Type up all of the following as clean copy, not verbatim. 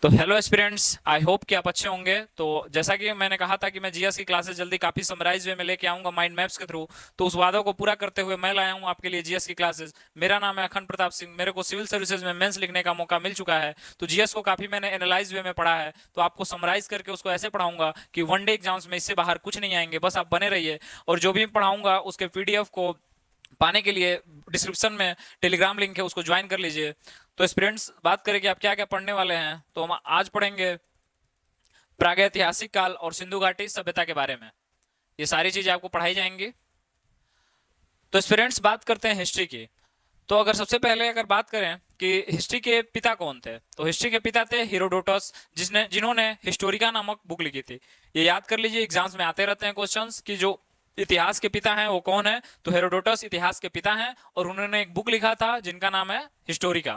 तो hello aspirants, I hope कि आप अच्छे होंगे। तो जैसा कि मैंने कहा था कि मैं जीएस की क्लासेस जल्दी काफी समराइज वे में लेके आऊंगा माइंड मैप्स के थ्रू। तो उस वादों को पूरा करते हुए मैं लाया हूं आपके लिए जीएस की क्लासेस। मेरा नाम है अखंड प्रताप सिंह। मेरे को सिविल सर्विसेज में मेंस लिखने का मौका मिल चुका है। तो जीएस को काफी मैंने एनालाइज वे में पढ़ा है। तो आपको समराइज करके उसको ऐसे पढ़ाऊंगा कि वनडे एग्जाम्स में इससे बाहर कुछ नहीं आएंगे। बस आप बने रहिए। और जो भी पढ़ाऊंगा उसके पीडीएफ को पाने के लिए डिस्क्रिप्शन में टेलीग्राम लिंक है, उसको ज्वाइन कर लीजिए। तो स्टूडेंट्स, बात करें कि आप क्या क्या पढ़ने वाले हैं, तो हम आज पढ़ेंगे प्रागैतिहासिक काल और सिंधु घाटी सभ्यता के बारे में। ये सारी चीजें आपको पढ़ाई जाएंगी। तो स्टूडेंट्स, बात करते हैं हिस्ट्री की। तो अगर सबसे पहले अगर बात करें कि हिस्ट्री के पिता कौन थे, तो हिस्ट्री के पिता थे हेरोडोटस, जिन्होंने हिस्टोरिका नामक बुक लिखी थी। ये याद कर लीजिए, एग्जाम्स में आते रहते हैं क्वेश्चंस कि जो इतिहास के पिता हैं वो कौन है। तो हेरोडोटस इतिहास के पिता हैं और उन्होंने एक बुक लिखा था जिनका नाम है हिस्टोरिका।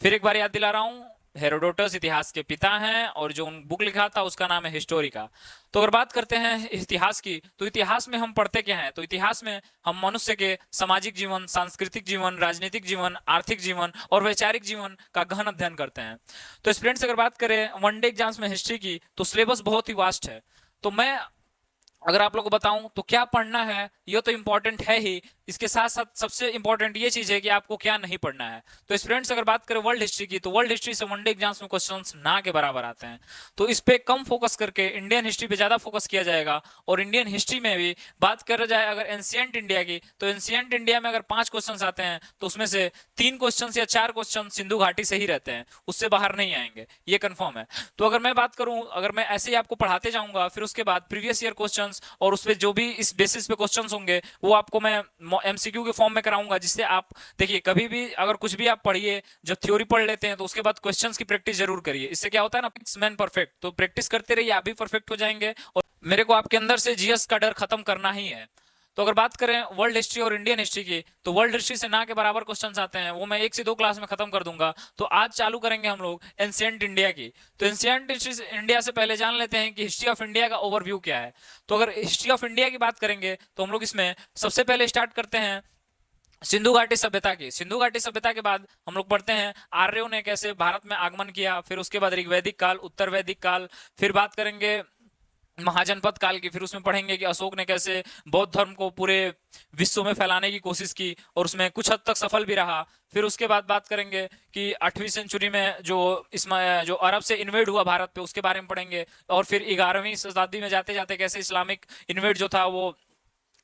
फिर एक बार याद दिला रहा हूं, हेरोडोटस इतिहास के पिता हैं और जो बुक लिखा था उसका नाम है हिस्टोरिका। तो अगर बात करते हैं इतिहास की, तो इतिहास में हम पढ़ते क्या हैं, तो इतिहास में हम मनुष्य के सामाजिक जीवन, सांस्कृतिक जीवन, राजनीतिक जीवन, आर्थिक जीवन और वैचारिक जीवन का गहन अध्ययन करते हैं। तो स्टूडेंट्स, अगर बात करें वनडे एग्जाम्स में हिस्ट्री की, तो सिलेबस बहुत ही वास्ट है। तो मैं अगर आप लोगों को बताऊं तो क्या पढ़ना है, ये तो इंपॉर्टेंट है ही। इसके साथ साथ सबसे इंपॉर्टेंट ये चीज है कि आपको क्या नहीं पढ़ना है। तो स्टूडेंट्स, अगर बात करें वर्ल्ड हिस्ट्री की, तो वर्ल्ड हिस्ट्री से वनडे एग्जाम्स में क्वेश्चंस ना के बराबर आते हैं। तो इस पे कम फोकस करके इंडियन हिस्ट्री पे ज्यादा फोकस किया जाएगा। और इंडियन हिस्ट्री में भी बात करा जाए अगर एंशियंट इंडिया की, तो एंशियंट इंडिया में अगर 5 क्वेश्चन आते हैं तो उसमें से 3 क्वेश्चन या 4 क्वेश्चन सिंधु घाटी से ही रहते हैं, उससे बाहर नहीं आएंगे, ये कंफर्म है। तो अगर मैं बात करूं, अगर मैं ऐसे ही आपको पढ़ाते जाऊंगा, फिर उसके बाद प्रीवियस ईयर क्वेश्चंस और उसपे जो भी इस बेसिस पे क्वेश्चंस होंगे वो आपको मैं एमसीक्यू के फॉर्म में कराऊंगा, जिससे आप देखिए कभी भी अगर कुछ भी आप पढ़िए, जब थ्योरी पढ़ लेते हैं तो उसके बाद क्वेश्चंस की प्रैक्टिस जरूर करिए। इससे क्या होता है ना, मैन परफेक्ट। तो प्रैक्टिस करते रहिए, आप भी परफेक्ट हो जाएंगे। और मेरे को आपके अंदर से जीएस का डर खत्म करना ही है। तो अगर बात करें वर्ल्ड हिस्ट्री और इंडियन हिस्ट्री की, तो वर्ल्ड हिस्ट्री से ना के बराबर क्वेश्चंस आते हैं, वो मैं 1 से 2 क्लास में खत्म कर दूंगा। तो आज चालू करेंगे हम लोग एंशियंट इंडिया की। तो एंशियंट इंडिया से पहले जान लेते हैं कि हिस्ट्री ऑफ इंडिया का ओवरव्यू क्या है। तो अगर हिस्ट्री ऑफ इंडिया की बात करेंगे तो हम लोग इसमें सबसे पहले स्टार्ट करते हैं सिंधु घाटी सभ्यता की। सिंधु घाटी सभ्यता के बाद हम लोग पढ़ते हैं आर्यों ने कैसे भारत में आगमन किया। फिर उसके बाद ऋग्वैदिक काल, उत्तर वैदिक काल। फिर बात करेंगे महाजनपद काल की। फिर उसमें पढ़ेंगे कि अशोक ने कैसे बौद्ध धर्म को पूरे विश्व में फैलाने की कोशिश की और उसमें कुछ हद तक सफल भी रहा। फिर उसके बाद बात करेंगे कि 8वीं सेंचुरी में जो इसमें जो अरब से इन्वेड हुआ भारत पे, उसके बारे में पढ़ेंगे। और फिर 11वीं शताब्दी में जाते जाते कैसे इस्लामिक इन्वेड जो था वो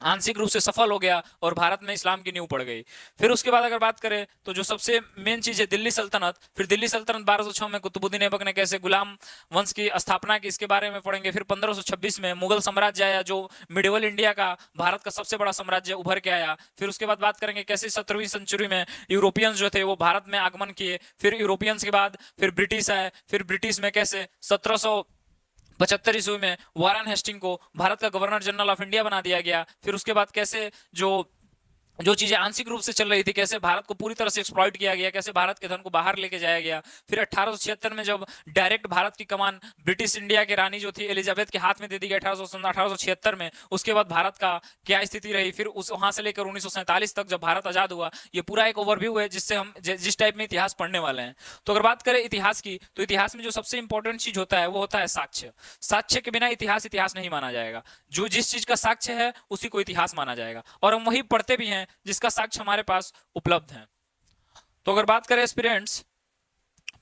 आंशिक रूप से सफल हो गया और भारत में इस्लाम की नींव पड़ गई। फिर उसके बाद अगर बात करें तो जो सबसे मेन चीज है दिल्ली सल्तनत। फिर दिल्ली सल्तनत 1206 में कुतुबुद्दीन ऐबक ने कैसे गुलाम वंश की स्थापना की, इसके बारे में पढ़ेंगे। फिर 1526 में मुगल साम्राज्य आया, जो मिडिवल इंडिया का भारत का सबसे बड़ा साम्राज्य उभर के आया। फिर उसके बाद बात करेंगे कैसे 17वीं सेंचुरी में यूरोपियंस जो थे वो भारत में आगमन किए। फिर यूरोपियंस के बाद फिर ब्रिटिश आए। फिर ब्रिटिश में कैसे 1775 ईस्वी में वारन हेस्टिंग को भारत का गवर्नर जनरल ऑफ इंडिया बना दिया गया। फिर उसके बाद कैसे जो जो चीजें आंशिक रूप से चल रही थी, कैसे भारत को पूरी तरह से एक्सप्लॉइट किया गया, कैसे भारत के धन को बाहर लेके जाया गया। फिर 1876 में जब डायरेक्ट भारत की कमान ब्रिटिश इंडिया की रानी जो थी एलिजाबेथ के हाथ में दे दी गई 1876 में, उसके बाद भारत का क्या स्थिति रही। फिर उस वहां से लेकर 1947 तक जब भारत आजाद हुआ, ये पूरा एक ओवरव्यू है जिससे हम जिस टाइप में इतिहास पढ़ने वाले हैं। तो अगर बात करें इतिहास की, तो इतिहास में जो सबसे इंपॉर्टेंट चीज होता है वो होता है साक्ष्य। साक्ष्य के बिना इतिहास इतिहास नहीं माना जाएगा। जो जिस चीज का साक्ष्य है उसी को इतिहास माना जाएगा, और हम वही पढ़ते भी हैं जिसका साक्ष्य हमारे पास उपलब्ध है। तो अगर बात करें एस्पिरेंट्स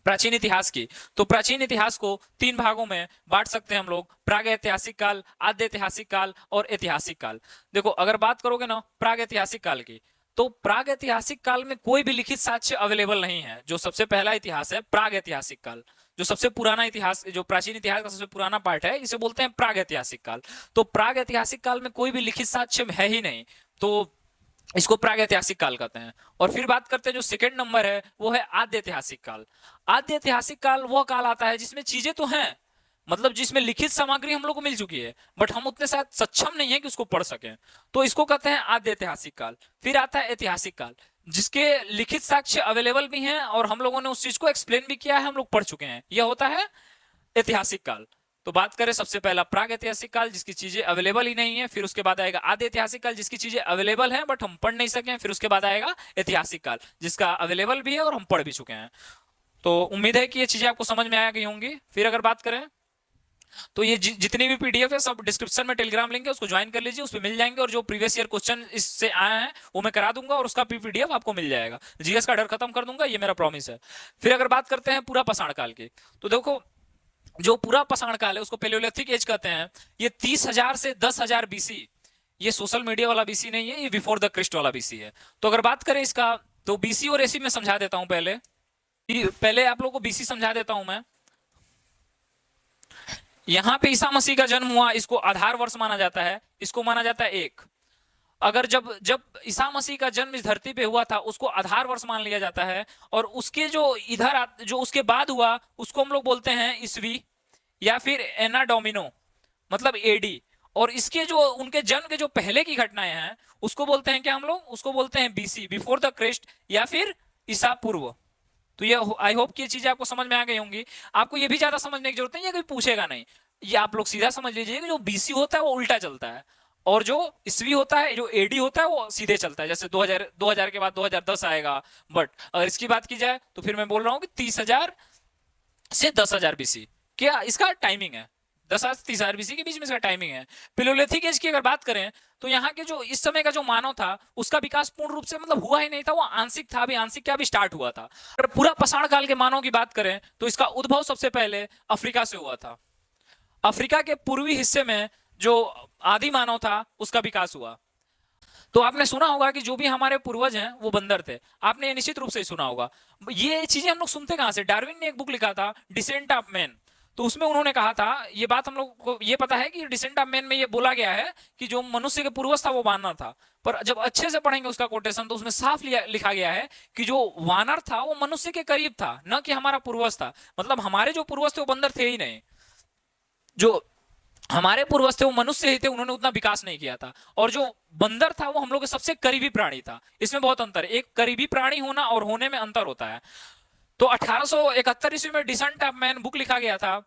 प्राचीन इतिहास की, तो प्राचीन इतिहास को 3 भागों में बांट सकते हैं हम लोग: प्राग ऐतिहासिक काल, आद्य ऐतिहासिक काल और ऐतिहासिक काल। देखो, अगर बात करोगे ना प्राग ऐतिहासिक काल की, तो प्राग ऐतिहासिक काल में कोई भी लिखित साक्ष्य अवेलेबल नहीं है। जो सबसे पहला इतिहास है प्राग ऐतिहासिक काल, जो सबसे पुराना इतिहास, जो प्राचीन इतिहास का सबसे पुराना पार्ट है, इसे बोलते हैं प्राग ऐतिहासिक काल। तो प्राग ऐतिहासिक काल में कोई भी लिखित साक्ष्य है ही नहीं, तो इसको प्राग ऐतिहासिक काल कहते हैं। और फिर बात करते हैं जो सेकंड नंबर है वो है आद्य ऐतिहासिक काल। आद्य ऐतिहासिक काल वो काल आता है जिसमें चीजें तो हैं, मतलब जिसमें लिखित सामग्री हम लोग को मिल चुकी है, बट हम उतने शायद सक्षम नहीं है कि उसको पढ़ सकें, तो इसको कहते हैं आद्य ऐतिहासिक काल। फिर आता है ऐतिहासिक काल, जिसके लिखित साक्ष्य अवेलेबल भी हैं और हम लोगों ने उस चीज को एक्सप्लेन भी किया है, हम लोग पढ़ चुके हैं, यह होता है ऐतिहासिक काल। तो बात करें सबसे पहला प्राग ऐतिहासिक काल, जिसकी चीजें अवेलेबल ही नहीं है। फिर उसके बाद आएगा आद्य ऐतिहासिक काल, जिसकी चीजें अवेलेबल हैं बट हम पढ़ नहीं सके। फिर उसके बाद आएगा ऐतिहासिक काल, जिसका अवेलेबल भी है और हम पढ़ भी चुके हैं। तो उम्मीद है कि ये चीजें आपको समझ में आ गई होंगी। फिर अगर बात करें तो ये जितनी भी पीडीएफ है सब डिस्क्रिप्शन में टेलीग्राम लिंक है, उसको ज्वाइन कर लीजिए, उस पर मिल जाएंगे। और जो प्रीवियस ईयर क्वेश्चन इससे आए हैं वो मैं करा दूंगा और उसका पीडीएफ आपको मिल जाएगा। जीएस का डर खत्म कर दूंगा, ये मेरा प्रॉमिस है। फिर अगर बात करते हैं पूरा पाषाण काल की, तो देखो जो पूरा पाषाण काल है उसको पेलियोलिथिक एज कहते हैं। ये 30,000 से 10,000 बीसी, ये सोशल मीडिया वाला बीसी नहीं है, ये बिफोर द क्रिस्ट वाला बीसी है। तो अगर बात करें इसका, तो बीसी और एसी में समझा देता हूं पहले आप लोगों को बीसी समझा देता हूं मैं। यहां पे ईसा मसीह का जन्म हुआ, इसको आधार वर्ष माना जाता है, इसको माना जाता है एक। अगर जब जब ईसा मसीह का जन्म इस धरती पे हुआ था उसको आधार वर्ष मान लिया जाता है। और उसके जो जो उसके बाद हुआ उसको हम लोग बोलते हैं ईसवी या फिर एना डोमिनो, मतलब एडी। और इसके जो उनके जन्म के जो पहले की घटनाएं हैं उसको बोलते हैं क्या हम लोग, उसको बोलते हैं बीसी, बिफोर द क्रिस्ट, या फिर ईसा पूर्व। तो ये आई होप कि ये चीजें आपको समझ में आ गई होंगी। आपको ये भी ज्यादा समझने की जरूरत नहीं है, कोई पूछेगा नहीं। ये आप लोग सीधा समझ लीजिए कि जो बीसी होता है वो उल्टा चलता है, और जो ईस्वी होता है, जो एडी होता है, वो सीधे चलता है। जैसे 2000 के बाद 2010 आएगा। बट अगर इसकी बात की जाए तो फिर मैं बोल रहा हूँ कि 30,000 से 10,000 बीसी क्या इसका टाइमिंग है। 10,000 से 30,000 बीसी के बीच में इसका टाइमिंग है। पेलियोलिथिक एज की अगर बात करें तो यहाँ के जो इस समय का जो मानव था उसका विकास पूर्ण रूप से मतलब हुआ ही नहीं था, वो आंशिक था। अभी आंशिक क्या, अभी स्टार्ट हुआ था। अगर पूरा पाषाण काल के मानव की बात करें तो इसका उद्भव सबसे पहले अफ्रीका से हुआ था। अफ्रीका के पूर्वी हिस्से में जो आदि मानव था उसका विकास हुआ। तो आपने सुना होगा कि जो भी हमारे पूर्वज हैं वो बंदर थे, आपने ये निश्चित रूप से सुना होगा। ये चीजें हम लोग सुनते कहां से, डार्विन ने एक बुक लिखा था डिसेंट ऑफ मैन, तो उसमें उन्होंने कहा था, ये बात हम लोग को ये पता है कि डिसेंट ऑफ मैन में ये बोला गया है कि जो मनुष्य के पूर्वज था वो वानर था। पर जब अच्छे से पढ़ेंगे उसका कोटेशन तो उसमें साफ लिखा गया है कि जो वानर था वो मनुष्य के करीब था, न कि हमारा पूर्वज था। मतलब हमारे जो पूर्वज थे वो बंदर थे ही नहीं, जो हमारे पूर्वज थे वो मनुष्य ही थे, उन्होंने उतना विकास नहीं किया था। और जो बंदर था वो हम लोग के सबसे करीबी प्राणी था। इसमें बहुत अंतर है, एक करीबी प्राणी होना और होने में अंतर होता है। तो 1871 ईस्वी में डिसेंट ऑफ मैन बुक लिखा गया था।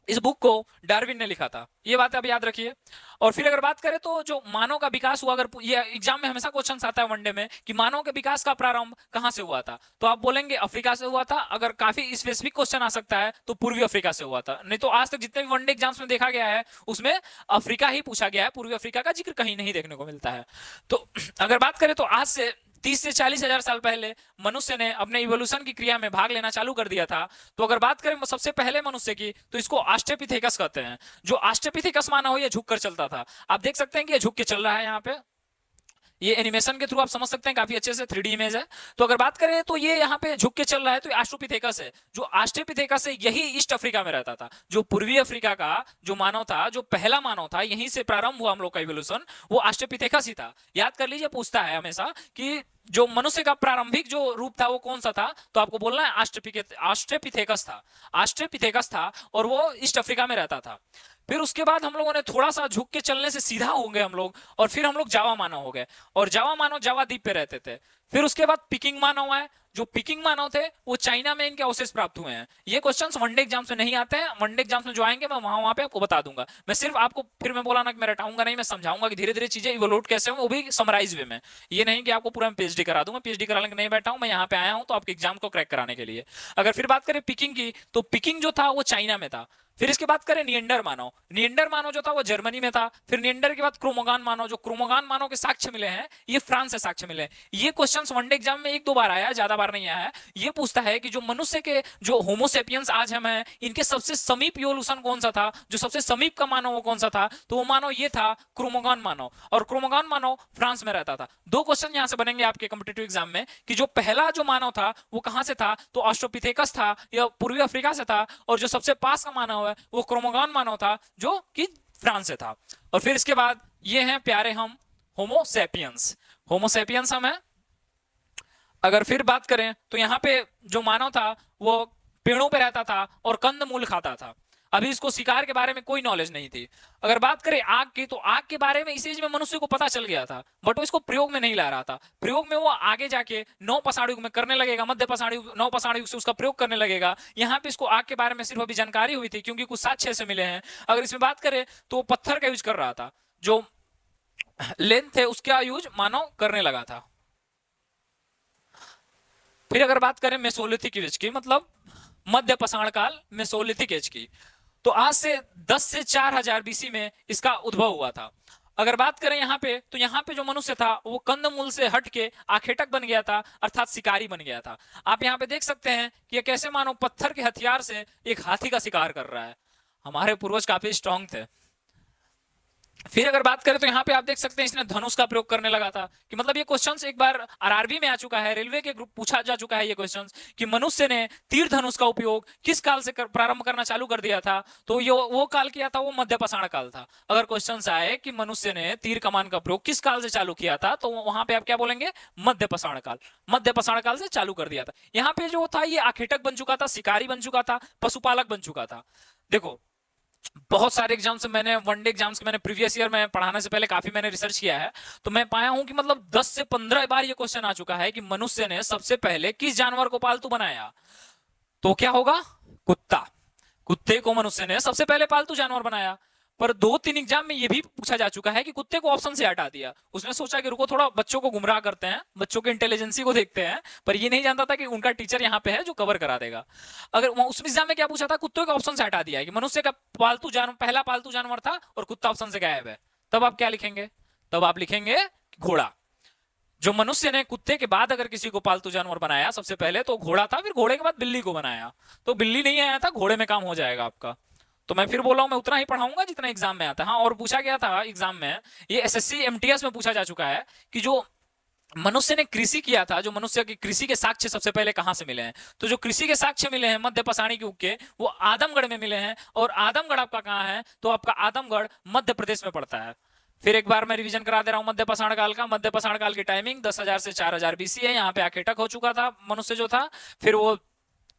इस बुक को डार्विन ने लिखा था, ये बात आप याद रखिए। और फिर अगर बात करें तो जो मानव का विकास हुआ, अगर ये एग्जाम में हमेशा क्वेश्चन आता है वनडे में कि मानव के विकास का प्रारंभ कहां से हुआ था, तो आप बोलेंगे अफ्रीका से हुआ था। अगर काफी स्पेसिफिक क्वेश्चन आ सकता है तो पूर्वी अफ्रीका से हुआ था। नहीं तो आज तक जितने भी वनडे एग्जाम्स में देखा गया है उसमें अफ्रीका ही पूछा गया है, पूर्वी अफ्रीका का जिक्र कहीं नहीं देखने को मिलता है। तो अगर बात करें तो आज से 30 से 40,000 साल पहले मनुष्य ने अपने इवोल्यूशन की क्रिया में भाग लेना चालू कर दिया था। तो अगर बात करें सबसे पहले मनुष्य की तो इसको ऑस्ट्रेपिथेकस कहते हैं। जो ऑस्ट्रेपिथेकस माना हो ये झुककर चलता था। आप देख सकते हैं कि ये झुक के चल रहा है यहाँ पे, ये एनिमेशन के थ्रू आप समझ सकते हैं काफी अच्छे से, 3D इमेज है। तो अगर बात करें तो ये यहाँ पे झुक के चल रहा है, तो ऑस्ट्रोपिथेकस है। जो ऑस्ट्रोपिथेकस है यही ईस्ट अफ्रीका में रहता था। जो पूर्वी अफ्रीका का जो मानव था, जो पहला मानव था, यहीं से प्रारंभ हुआ हम लोग का इवोल्यूशन, वो ऑस्ट्रोपिथेकस ही था। याद कर लीजिए, पूछता है हमेशा कि जो मनुष्य का प्रारंभिक जो रूप था वो कौन सा था, तो आपको बोलना है ऑस्ट्रोपिथेकस था। ऑस्ट्रोपिथेकस था और वो ईस्ट अफ्रीका में रहता था। फिर उसके बाद हम लोगों ने थोड़ा सा झुक के चलने से सीधा हो गए हम लोग, और फिर हम लोग जावा मानव हो गए। और जावा मानव जावा द्वीप पे रहते थे। फिर उसके बाद पिकिंग मानव है। जो पिकिंग मानव थे वो चाइना में इनके अवशेष प्राप्त हुए हैं। ये क्वेश्चंस वनडे एग्जाम्स में नहीं आते हैं, वनडे एग्जाम्स में जो आएंगे मैं वहां पे आपको बता दूंगा। मैं सिर्फ आपको, फिर मैं बोला ना कि मैं रटाऊंगा नहीं, मैं समझाऊंगा कि धीरे धीरे चीजें इवोल्यूट कैसे होंगे, वो भी समराइज वे में। ये नहीं कि आपको पूरा मैं पीएचडी करा दूंगा, पीएचडी कराने के नहीं बैठा हूं मैं, यहाँ पे आया हूं तो आपके एग्जाम को क्रैक कराने के लिए। अगर फिर बात करें पिकिंग की, तो पिकिंग जो था वो चाइना में था। फिर इसके बात करें निएंडर मानव, निएंडर मानव जो था वो जर्मनी में था। फिर निएंडर के बाद क्रोमोगान मानव, जो क्रोमोगान मानव के साक्ष्य मिले हैं ये फ्रांस से साक्ष्य मिले हैं। ये क्वेश्चंस वनडे एग्जाम में 1-2 बार आया है, ज्यादा बार नहीं आया है। ये पूछता है कि जो मनुष्य के जो होमोसेपियंस आज हम हैं, इनके सबसे समीप इवोल्यूशन कौन सा था, जो सबसे समीप का मानव वो कौन सा था, तो वो मानव ये था क्रोमोगान मानव। और क्रोमोगान मानव फ्रांस में रहता था। 2 क्वेश्चन यहां से बनेंगे आपके कॉम्पिटिटिव एग्जाम में कि जो पहला जो मानव था वो कहां से था, तो ऑस्ट्रोपिथेकस था या पूर्वी अफ्रीका से था। और जो सबसे पास का मानव है वो क्रोमोगान मानव था जो कि फ्रांस से था। और फिर इसके बाद ये हैं प्यारे हम होमोसेपियंस, होमोसेपियंस हम हैं। अगर फिर बात करें तो यहाँ पे जो मानव था वो पेड़ों पे रहता था और कंद मूल खाता था। अभी इसको शिकार के बारे में कोई नॉलेज नहीं थी। अगर बात करें आग की, तो आग के बारे में इस एज में मनुष्य को पता चल गया था, बट वो इसको प्रयोग में नहीं ला रहा था। प्रयोग में वो आगे जाके 9 पसाड़ युग में करने लगेगा, मध्य पसाड़ युग, 9 पसाड़ युग से उसका प्रयोग करने लगेगा। यहाँ पे इसको आग के बारे में सिर्फ अभी जानकारी हुई थी क्योंकि कुछ साक्ष्य से मिले हैं। अगर इसमें बात करें तो पत्थर का यूज कर रहा था, जो लेंथ है उसका यूज मानव करने लगा था। फिर अगर बात करें मेसोलिथिक एज की, मतलब मध्य पाषाण काल मेसोलिथिक एज की। तो आज से 10 से 4000 बीसी में इसका उद्भव हुआ था। अगर बात करें यहाँ पे, तो यहाँ पे जो मनुष्य था वो कंदमूल से हट के आखेटक बन गया था, अर्थात शिकारी बन गया था। आप यहाँ पे देख सकते हैं कि ये कैसे मानो पत्थर के हथियार से एक हाथी का शिकार कर रहा है। हमारे पूर्वज काफी स्ट्रांग थे। फिर अगर बात करें तो यहाँ पे आप देख सकते हैं इसने धनुष का प्रयोग करने लगा था। कि मतलब ये क्वेश्चंस एक बार आरआरबी में आ चुका है, रेलवे के ग्रुप पूछा जा चुका है ये क्वेश्चंस कि मनुष्य ने तीर धनुष का उपयोग किस काल से प्रारंभ करना चालू कर दिया था। तो ये वो काल किया था, वो मध्य पाषाण काल था। अगर क्वेश्चंस आए कि मनुष्य ने तीर कमान का प्रयोग किस काल से चालू किया था, तो वहां पे आप क्या बोलेंगे, मध्य पाषाण काल। मध्य पाषाण काल से चालू कर दिया था। यहाँ पे जो था ये आखेटक बन चुका था, शिकारी बन चुका था, पशुपालक बन चुका था। देखो बहुत सारे एग्जाम्स मैंने, वनडे एग्जाम्स के मैंने प्रीवियस ईयर में पढ़ाने से पहले काफी मैंने रिसर्च किया है, तो मैं पाया हूं कि मतलब 10 से 15 बार ये क्वेश्चन आ चुका है कि मनुष्य ने सबसे पहले किस जानवर को पालतू बनाया। तो क्या होगा, कुत्ता। कुत्ते को मनुष्य ने सबसे पहले पालतू जानवर बनाया। पर 2-3 एग्जाम में ये भी पूछा जा चुका है कि कुत्ते को ऑप्शन से हटा दिया। उसने सोचा कि रुको थोड़ा बच्चों को गुमराह करते हैं, बच्चों के इंटेलिजेंसी को देखते हैं, पर ये नहीं जानता था कि उनका टीचर यहाँ पे है जो कवर करा देगा। अगर उस एग्जाम में क्या पूछा था, कुत्ते को ऑप्शन से हटा दिया है कि मनुष्य का पालतू जानवर, पहला पालतू जानवर था और कुत्ता ऑप्शन से गायब है। तब आप क्या लिखेंगे, तब आप लिखेंगे घोड़ा। जो मनुष्य ने कुत्ते के बाद अगर किसी को पालतू जानवर बनाया सबसे पहले तो घोड़ा था, फिर घोड़े के बाद बिल्ली को बनाया। तो बिल्ली नहीं आया था, घोड़े में काम हो जाएगा आपका। तो मैं फिर बोल रहा हूं, मैं उतना ही पढ़ाऊंगा जितना एग्जाम में आता है। हाँ, और पूछा गया था एग्जाम में, ये एसएससी एमटीएस में पूछा जा चुका है कि जो मनुष्य ने कृषि किया था, जो मनुष्य की कृषि के साक्ष्य सबसे पहले कहां से मिले हैं। तो जो कृषि के साक्ष्य मिले हैं मध्य पाषाणी युग के, वो आदमगढ़ में मिले हैं। और आदमगढ़ आपका कहां है, तो आपका आदमगढ़ मध्य प्रदेश में पड़ता है। फिर एक बार मैं रिवीजन करा दे रहा हूं मध्य पाषाण काल का। मध्य पाषाण काल की टाइमिंग 10,000 से 4,000 बीसी है। यहाँ पे आखेटक हो चुका था मनुष्य जो था। फिर वो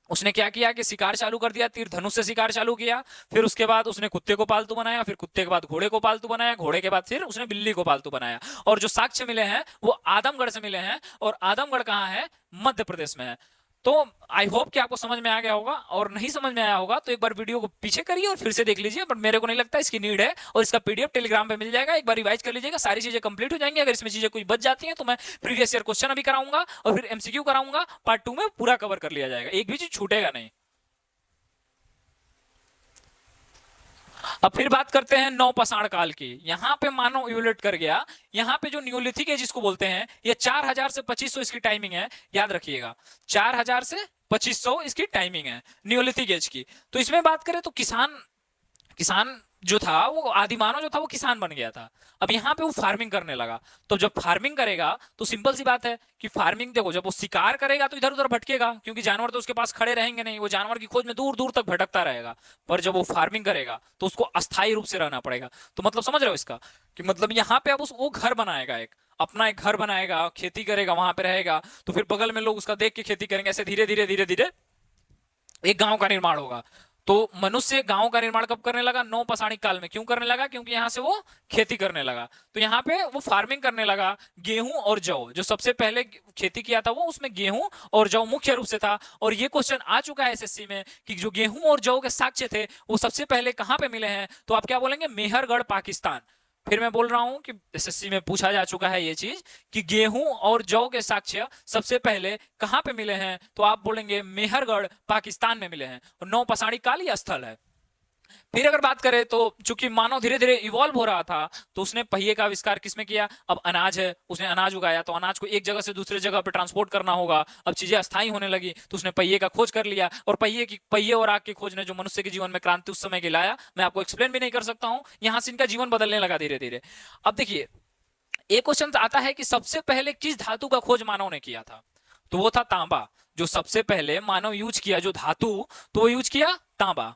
उसने क्या किया कि शिकार चालू कर दिया, तीर धनुष से शिकार चालू किया। फिर उसके बाद उसने कुत्ते को पालतू बनाया, फिर कुत्ते के बाद घोड़े को पालतू बनाया, घोड़े के बाद फिर उसने बिल्ली को पालतू बनाया। और जो साक्ष्य मिले हैं वो आदमगढ़ से मिले हैं। और आदमगढ़ कहाँ है, मध्य प्रदेश में है। तो आई होप कि आपको समझ में आ गया होगा, और नहीं समझ में आया होगा तो एक बार वीडियो को पीछे करिए और फिर से देख लीजिए। बट मेरे को नहीं लगता इसकी नीड है, और इसका पीडीएफ टेलीग्राम पे मिल जाएगा। एक बार रिवाइज कर लीजिएगा, सारी चीजें कंप्लीट हो जाएंगी। अगर इसमें चीजें कुछ बच जाती हैं तो मैं प्रीवियस ईयर क्वेश्चन अभी कराऊंगा और फिर एमसीक्यू कराऊंगा। पार्ट 2 में पूरा कवर कर लिया जाएगा, एक भी चीज छूटेगा नहीं। अब फिर बात करते हैं नवपाषाण काल की। यहाँ पे मानव इवोल्यूट कर गया। यहाँ पे जो न्यूलिथिक एज इसको बोलते हैं, ये 4000 से 2500 इसकी टाइमिंग है, याद रखिएगा। 4000 से 2500 इसकी टाइमिंग है न्यूलिथिक एज की। तो इसमें बात करें तो किसान जो था, वो आदिमानव जो था वो किसान बन गया था। अब यहाँ पे वो फार्मिंग करने लगा। तो जब फार्मिंग करेगा तो सिंपल सी बात है कि फार्मिंग, देखो जब वो शिकार करेगा तो इधर उधर भटकेगा, क्योंकि जानवर तो उसके पास खड़े रहेंगे नहीं, वो जानवर की खोज में दूर दूर तक भटकता रहेगा। पर जब वो फार्मिंग करेगा तो उसको अस्थायी रूप से रहना पड़ेगा। तो मतलब समझ रहे हो इसका, कि मतलब यहाँ पे अब वो घर बनाएगा, अपना एक घर बनाएगा, खेती करेगा, वहां पे रहेगा। तो फिर बगल में लोग उसका देख के खेती करेंगे, ऐसे धीरे धीरे धीरे धीरे एक गांव का निर्माण होगा। तो मनुष्य गांव का निर्माण कब करने लगा, नवपाषाणिक काल में। क्यों करने लगा, क्योंकि यहां से वो खेती करने लगा। तो यहाँ पे वो फार्मिंग करने लगा। गेहूं और जौ, जो सबसे पहले खेती किया था वो, उसमें गेहूं और जौ मुख्य रूप से था। और ये क्वेश्चन आ चुका है एसएससी में कि जो गेहूं और जौ के साक्ष्य थे वो सबसे पहले कहां पे मिले हैं। तो आप क्या बोलेंगे, मेहरगढ़ पाकिस्तान। फिर मैं बोल रहा हूं कि एसएससी में पूछा जा चुका है ये चीज कि गेहूं और जौ के साक्ष्य सबसे पहले कहां पे मिले हैं। तो आप बोलेंगे मेहरगढ़ पाकिस्तान में मिले हैं। और नवपाषाणिक काल ये स्थल है। फिर अगर बात करें तो चूंकि मानव धीरे धीरे इवॉल्व हो रहा था, तो उसने पहिए का आविष्कार किसमें किया। अब अनाज है, उसने अनाज उगाया, तो अनाज को एक जगह से दूसरे जगह पे ट्रांसपोर्ट करना होगा। अब चीजें अस्थायी होने लगी तो उसने पहिए का खोज कर लिया। और पहिए और आग की खोज ने जो मनुष्य के जीवन में क्रांति उस समय की लाया, मैं आपको एक्सप्लेन भी नहीं कर सकता हूं। यहां से इनका जीवन बदलने लगा धीरे धीरे। अब देखिए एक क्वेश्चन आता है कि सबसे पहले किस धातु का खोज मानव ने किया था। तो वो था तांबा। जो सबसे पहले मानव यूज किया जो धातु, तो वो यूज किया तांबा।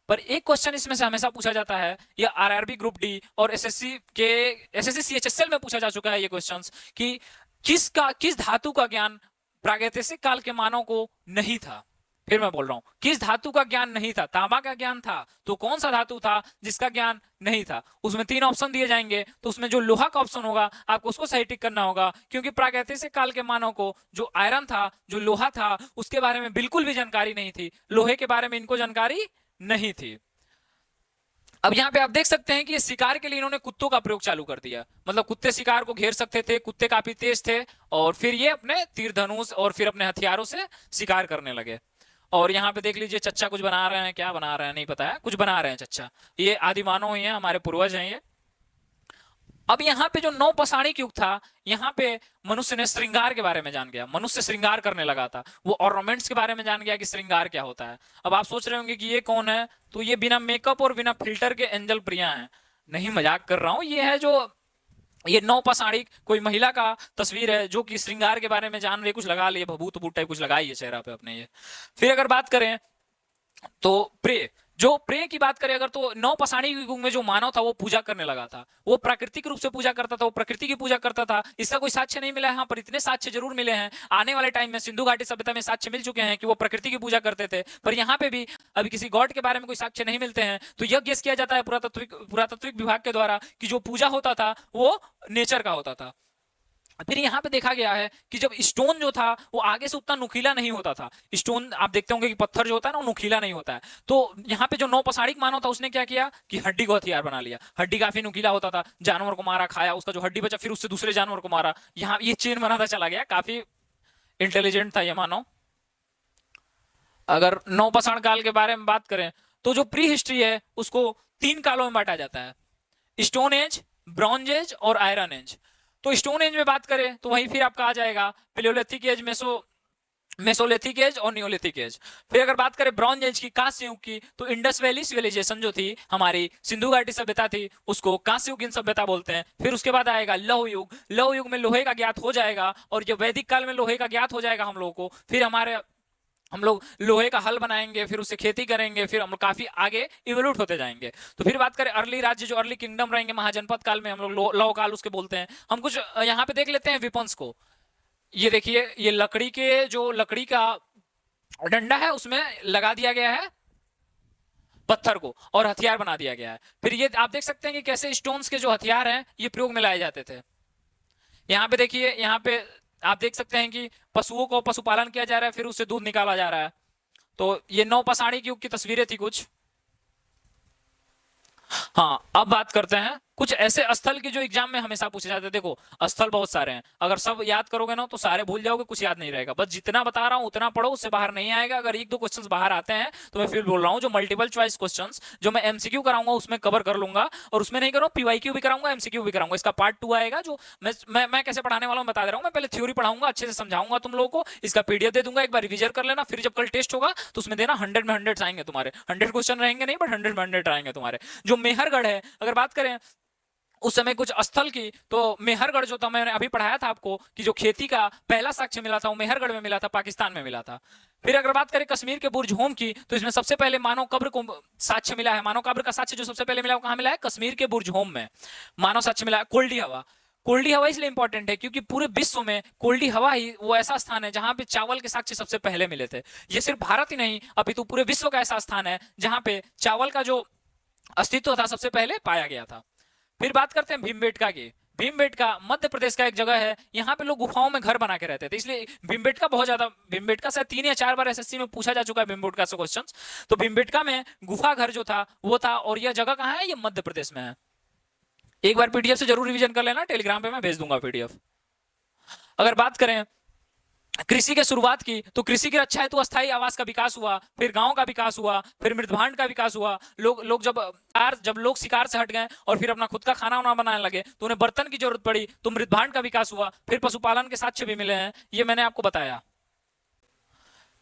पर एक क्वेश्चन इसमें से हमेशा पूछा जाता है, या आरआरबी ग्रुप डी और एसएससी सीएचएसएल में पूछा जा चुका है ये क्वेश्चंस, कि किस धातु का ज्ञान प्रागैतिहासिक काल के मानव को नहीं था। फिर मैं बोल रहा हूं, किस धातु का ज्ञान नहीं था। तांबा का ज्ञान था, तो कौन सा धातु था जिसका ज्ञान नहीं था। उसमें 3 ऑप्शन दिए जाएंगे, तो उसमें जो लोहा का ऑप्शन होगा आपको उसको सही टिक करना होगा। क्योंकि प्रागैतिहासिक काल के मानव को जो आयरन था, जो लोहा था, उसके बारे में बिल्कुल भी जानकारी नहीं थी। लोहे के बारे में इनको जानकारी नहीं थी। अब यहाँ पे आप देख सकते हैं कि ये शिकार के लिए इन्होंने कुत्तों का प्रयोग चालू कर दिया। मतलब कुत्ते शिकार को घेर सकते थे, कुत्ते काफी तेज थे, और फिर ये अपने तीर धनुष और फिर अपने हथियारों से शिकार करने लगे। और यहाँ पे देख लीजिए चच्चा कुछ बना रहे हैं, क्या बना रहे हैं नहीं पता है, कुछ बना रहे हैं चच्चा। ये आदिमानव ही है, हमारे पूर्वज हैं ये। अब यहाँ पे जो नौ पसाणिक युग था, यहाँ पे मनुष्य ने श्रृंगार के बारे में जान गया, मनुष्य श्रृंगार करने लगा था, वो ऑर्नामेंट्स के बारे में जान गया कि श्रृंगार क्या होता है। अब आप सोच रहे होंगे कि ये कौन है, तो ये बिना मेकअप और बिना फिल्टर के एंजल प्रिया हैं। नहीं मजाक कर रहा हूं, ये है जो ये नौ पसाणिक कोई महिला का तस्वीर है जो कि श्रृंगार के बारे में जान रही, कुछ लगा लिए भभूत भूत टाइप कुछ लगाई है चेहरा पे अपने ये। फिर अगर बात करें तो प्रे, जो प्रे की बात करें अगर, तो नौ पसाणी युग में जो मानव था वो पूजा करने लगा था, वो प्राकृतिक रूप से पूजा करता था, वो प्रकृति की पूजा करता था। इसका कोई साक्ष्य नहीं मिला है, हाँ, पर इतने साक्ष्य जरूर मिले हैं। आने वाले टाइम में सिंधु घाटी सभ्यता में साक्ष्य मिल चुके हैं कि वो प्रकृति की पूजा करते थे, पर यहाँ पे भी अभी किसी गॉड के बारे में कोई साक्ष्य नहीं मिलते हैं। तो यह गेस किया जाता है पुरातात्विक विभाग के द्वारा कि जो पूजा होता था वो नेचर का होता था। फिर यहाँ पे देखा गया है कि जब स्टोन जो था वो आगे से उतना नुकीला नहीं होता था। स्टोन आप देखते होंगे कि पत्थर जो होता है ना वो नुकीला नहीं होता है। तो यहाँ पे जो नौ पसाणिक मानव था उसने क्या किया कि हड्डी को हथियार बना लिया। हड्डी काफी नुकीला होता था, जानवर को मारा, खाया, उसका जो हड्डी बचा फिर उससे दूसरे जानवर को मारा, यहाँ ये चेन बनाता चला गया। काफी इंटेलिजेंट था ये मानव। अगर नौ पसाण काल के बारे में बात करें तो जो प्री हिस्ट्री है उसको 3 कालों में बांटा जाता है, स्टोन एज, ब्रॉन्ज एज और आयरन एज। तो स्टोन एज में बात करें तो वहीं फिर आपका आ जाएगा पेलियोलिथिक एज, मेसोलिथिक एज और नियोलिथिक एज। फिर अगर बात करें ब्रॉन्ज एज की, कांस्य युग की, तो इंडस वैली सिविलाइजेशन जो थी हमारी सिंधु घाटी सभ्यता थी उसको कांस्य युगीन सभ्यता बोलते हैं। फिर उसके बाद आएगा लौह युग, लौह युग में लोहे का ज्ञात हो जाएगा, और जब वैदिक काल में लोहे का ज्ञात हो जाएगा हम लोगों को, फिर हम लोग लोहे का हल बनाएंगे, फिर उससे खेती करेंगे, फिर हम लोग काफी आगे इवोल्यूट होते जाएंगे। तो फिर बात करें अर्ली राज्य, जो अर्ली किंगडम रहेंगे महाजनपद काल में, हम लोग लौ काल उसके बोलते हैं। हम कुछ यहाँ पे देख लेते हैं वेपन्स को। ये देखिए, ये लकड़ी का डंडा है उसमें लगा दिया गया है पत्थर को और हथियार बना दिया गया है। फिर ये आप देख सकते हैं कि कैसे स्टोन्स के जो हथियार हैं ये प्रयोग में लाए जाते थे। यहाँ पे देखिए, यहाँ पे आप देख सकते हैं कि पशुओं को पशुपालन किया जा रहा है, फिर उससे दूध निकाला जा रहा है। तो ये नौ पसाणिक युग की तस्वीरें थी कुछ। हाँ, अब बात करते हैं कुछ ऐसे स्थल की जो एग्जाम में हमेशा पूछे जाते हैं। देखो स्थल बहुत सारे हैं, अगर सब याद करोगे ना तो सारे भूल जाओगे, कुछ याद नहीं रहेगा। बस जितना बता रहा हूं उतना पढ़ो, उससे बाहर नहीं आएगा। अगर 1-2 क्वेश्चंस बाहर आते हैं तो मैं फिर बोल रहा हूं, जो मल्टीपल चॉइस क्वेश्चंस जो मैं एमसीक्यू कराऊंगा उसमें कवर कर लूंगा, और उसमें नहीं करूँ पीवाईक्यू भी कराऊंगा, एमसीक्यू भी कराऊंगा। इसका पार्ट 2 आएगा, जो मैं कैसे पढ़ाने वाला हूं बता दे रहा हूं। मैं पहले थ्योरी पढ़ाऊंगा, अच्छे से समझाऊंगा तुम लोगों को, इसका पीडीएफ दे दूंगा, एक बार रिविजन कर लेना। फिर जब कल टेस्ट होगा तो उसमें देना 100 में 100 आएंगे तुम्हारे। 100 क्वेश्चन रहेंगे नहीं, बट 100 में 100 आएंगे तुम्हारे। जो मेहरगढ़ है, अगर बात करें उस समय कुछ स्थल की, तो मेहरगढ़ जो था, मैंने अभी पढ़ाया था आपको कि जो खेती का पहला साक्ष्य मिला था वो मेहरगढ़ में मिला था, पाकिस्तान में मिला था। फिर अगर बात करें कश्मीर के बुर्ज होम की, तो इसमें सबसे पहले मानव कब्र को साक्ष्य मिला है। मानव कब्र का साक्ष्य जो सबसे पहले मिला वो कहां मिला है? कश्मीर के बुर्ज होम में मानव साक्ष्य मिला है। कोल्डी हवा, कोल्डी हवा इसलिए इंपॉर्टेंट है क्योंकि पूरे विश्व में कोल्डी हवा ही वो ऐसा स्थान है जहां पे चावल के साक्ष्य सबसे पहले मिले थे। ये सिर्फ भारत ही नहीं अपितु पूरे विश्व का ऐसा स्थान है जहां पे चावल का जो अस्तित्व था सबसे पहले पाया गया था। फिर बात करते हैं भीमबेटका की। भीमबेटका मध्य प्रदेश का एक जगह है, यहाँ पे लोग गुफाओं में घर बना के रहते थे, इसलिए भीमबेटका बहुत ज्यादा, भीमबेटका से 3 या 4 बार एसएससी में पूछा जा चुका है भीमबेटका से क्वेश्चंस। तो भीमबेटका में गुफा घर जो था वो था, और यह जगह कहाँ है? ये मध्य प्रदेश में है। एक बार पीडीएफ से जरूर रिवीजन कर लेना, टेलीग्राम पे मैं भेज दूंगा पीडीएफ। अगर बात करें कृषि की शुरुआत की, तो कृषि की रक्षा हेतु अस्थायी आवास का विकास हुआ, फिर गांव का विकास हुआ, फिर मृदभांड का विकास हुआ। लोग जब लोग शिकार से हट गए और फिर अपना खुद का खाना वाना बनाने लगे तो उन्हें बर्तन की जरूरत पड़ी, तो मृदभांड का विकास हुआ। फिर पशुपालन के साक्ष्य भी मिले हैं, ये मैंने आपको बताया।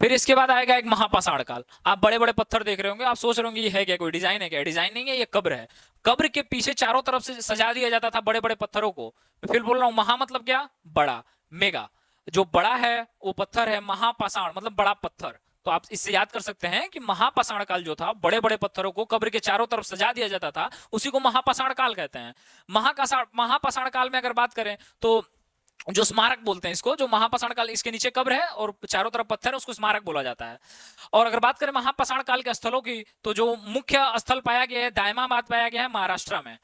फिर इसके बाद आएगा एक महापाषाण काल। आप बड़े बड़े पत्थर देख रहे होंगे, आप सोच रहे होंगे ये है क्या, कोई डिजाइन है क्या? डिजाइन नहीं है, ये कब्र है। कब्र के पीछे चारों तरफ से सजा दिया जाता था बड़े बड़े पत्थरों को। फिर बोल रहा हूं, महा मतलब क्या? बड़ा, मेगा। जो बड़ा है वो पत्थर है, महापाषाण मतलब बड़ा पत्थर। तो आप इससे याद कर सकते हैं कि महापाषाण काल जो था, बड़े बड़े पत्थरों को कब्र के चारों तरफ सजा दिया जाता था, उसी को महापाषाण काल कहते हैं। महापाषाण काल में अगर बात करें तो जो स्मारक बोलते हैं इसको, जो महापाषाण काल, इसके नीचे कब्र है और चारों तरफ पत्थर है, उसको स्मारक बोला जाता है। और अगर बात करें महापाषाण काल के स्थलों की, तो जो मुख्य स्थल पाया गया है दायमाबाद पाया गया है महाराष्ट्र में।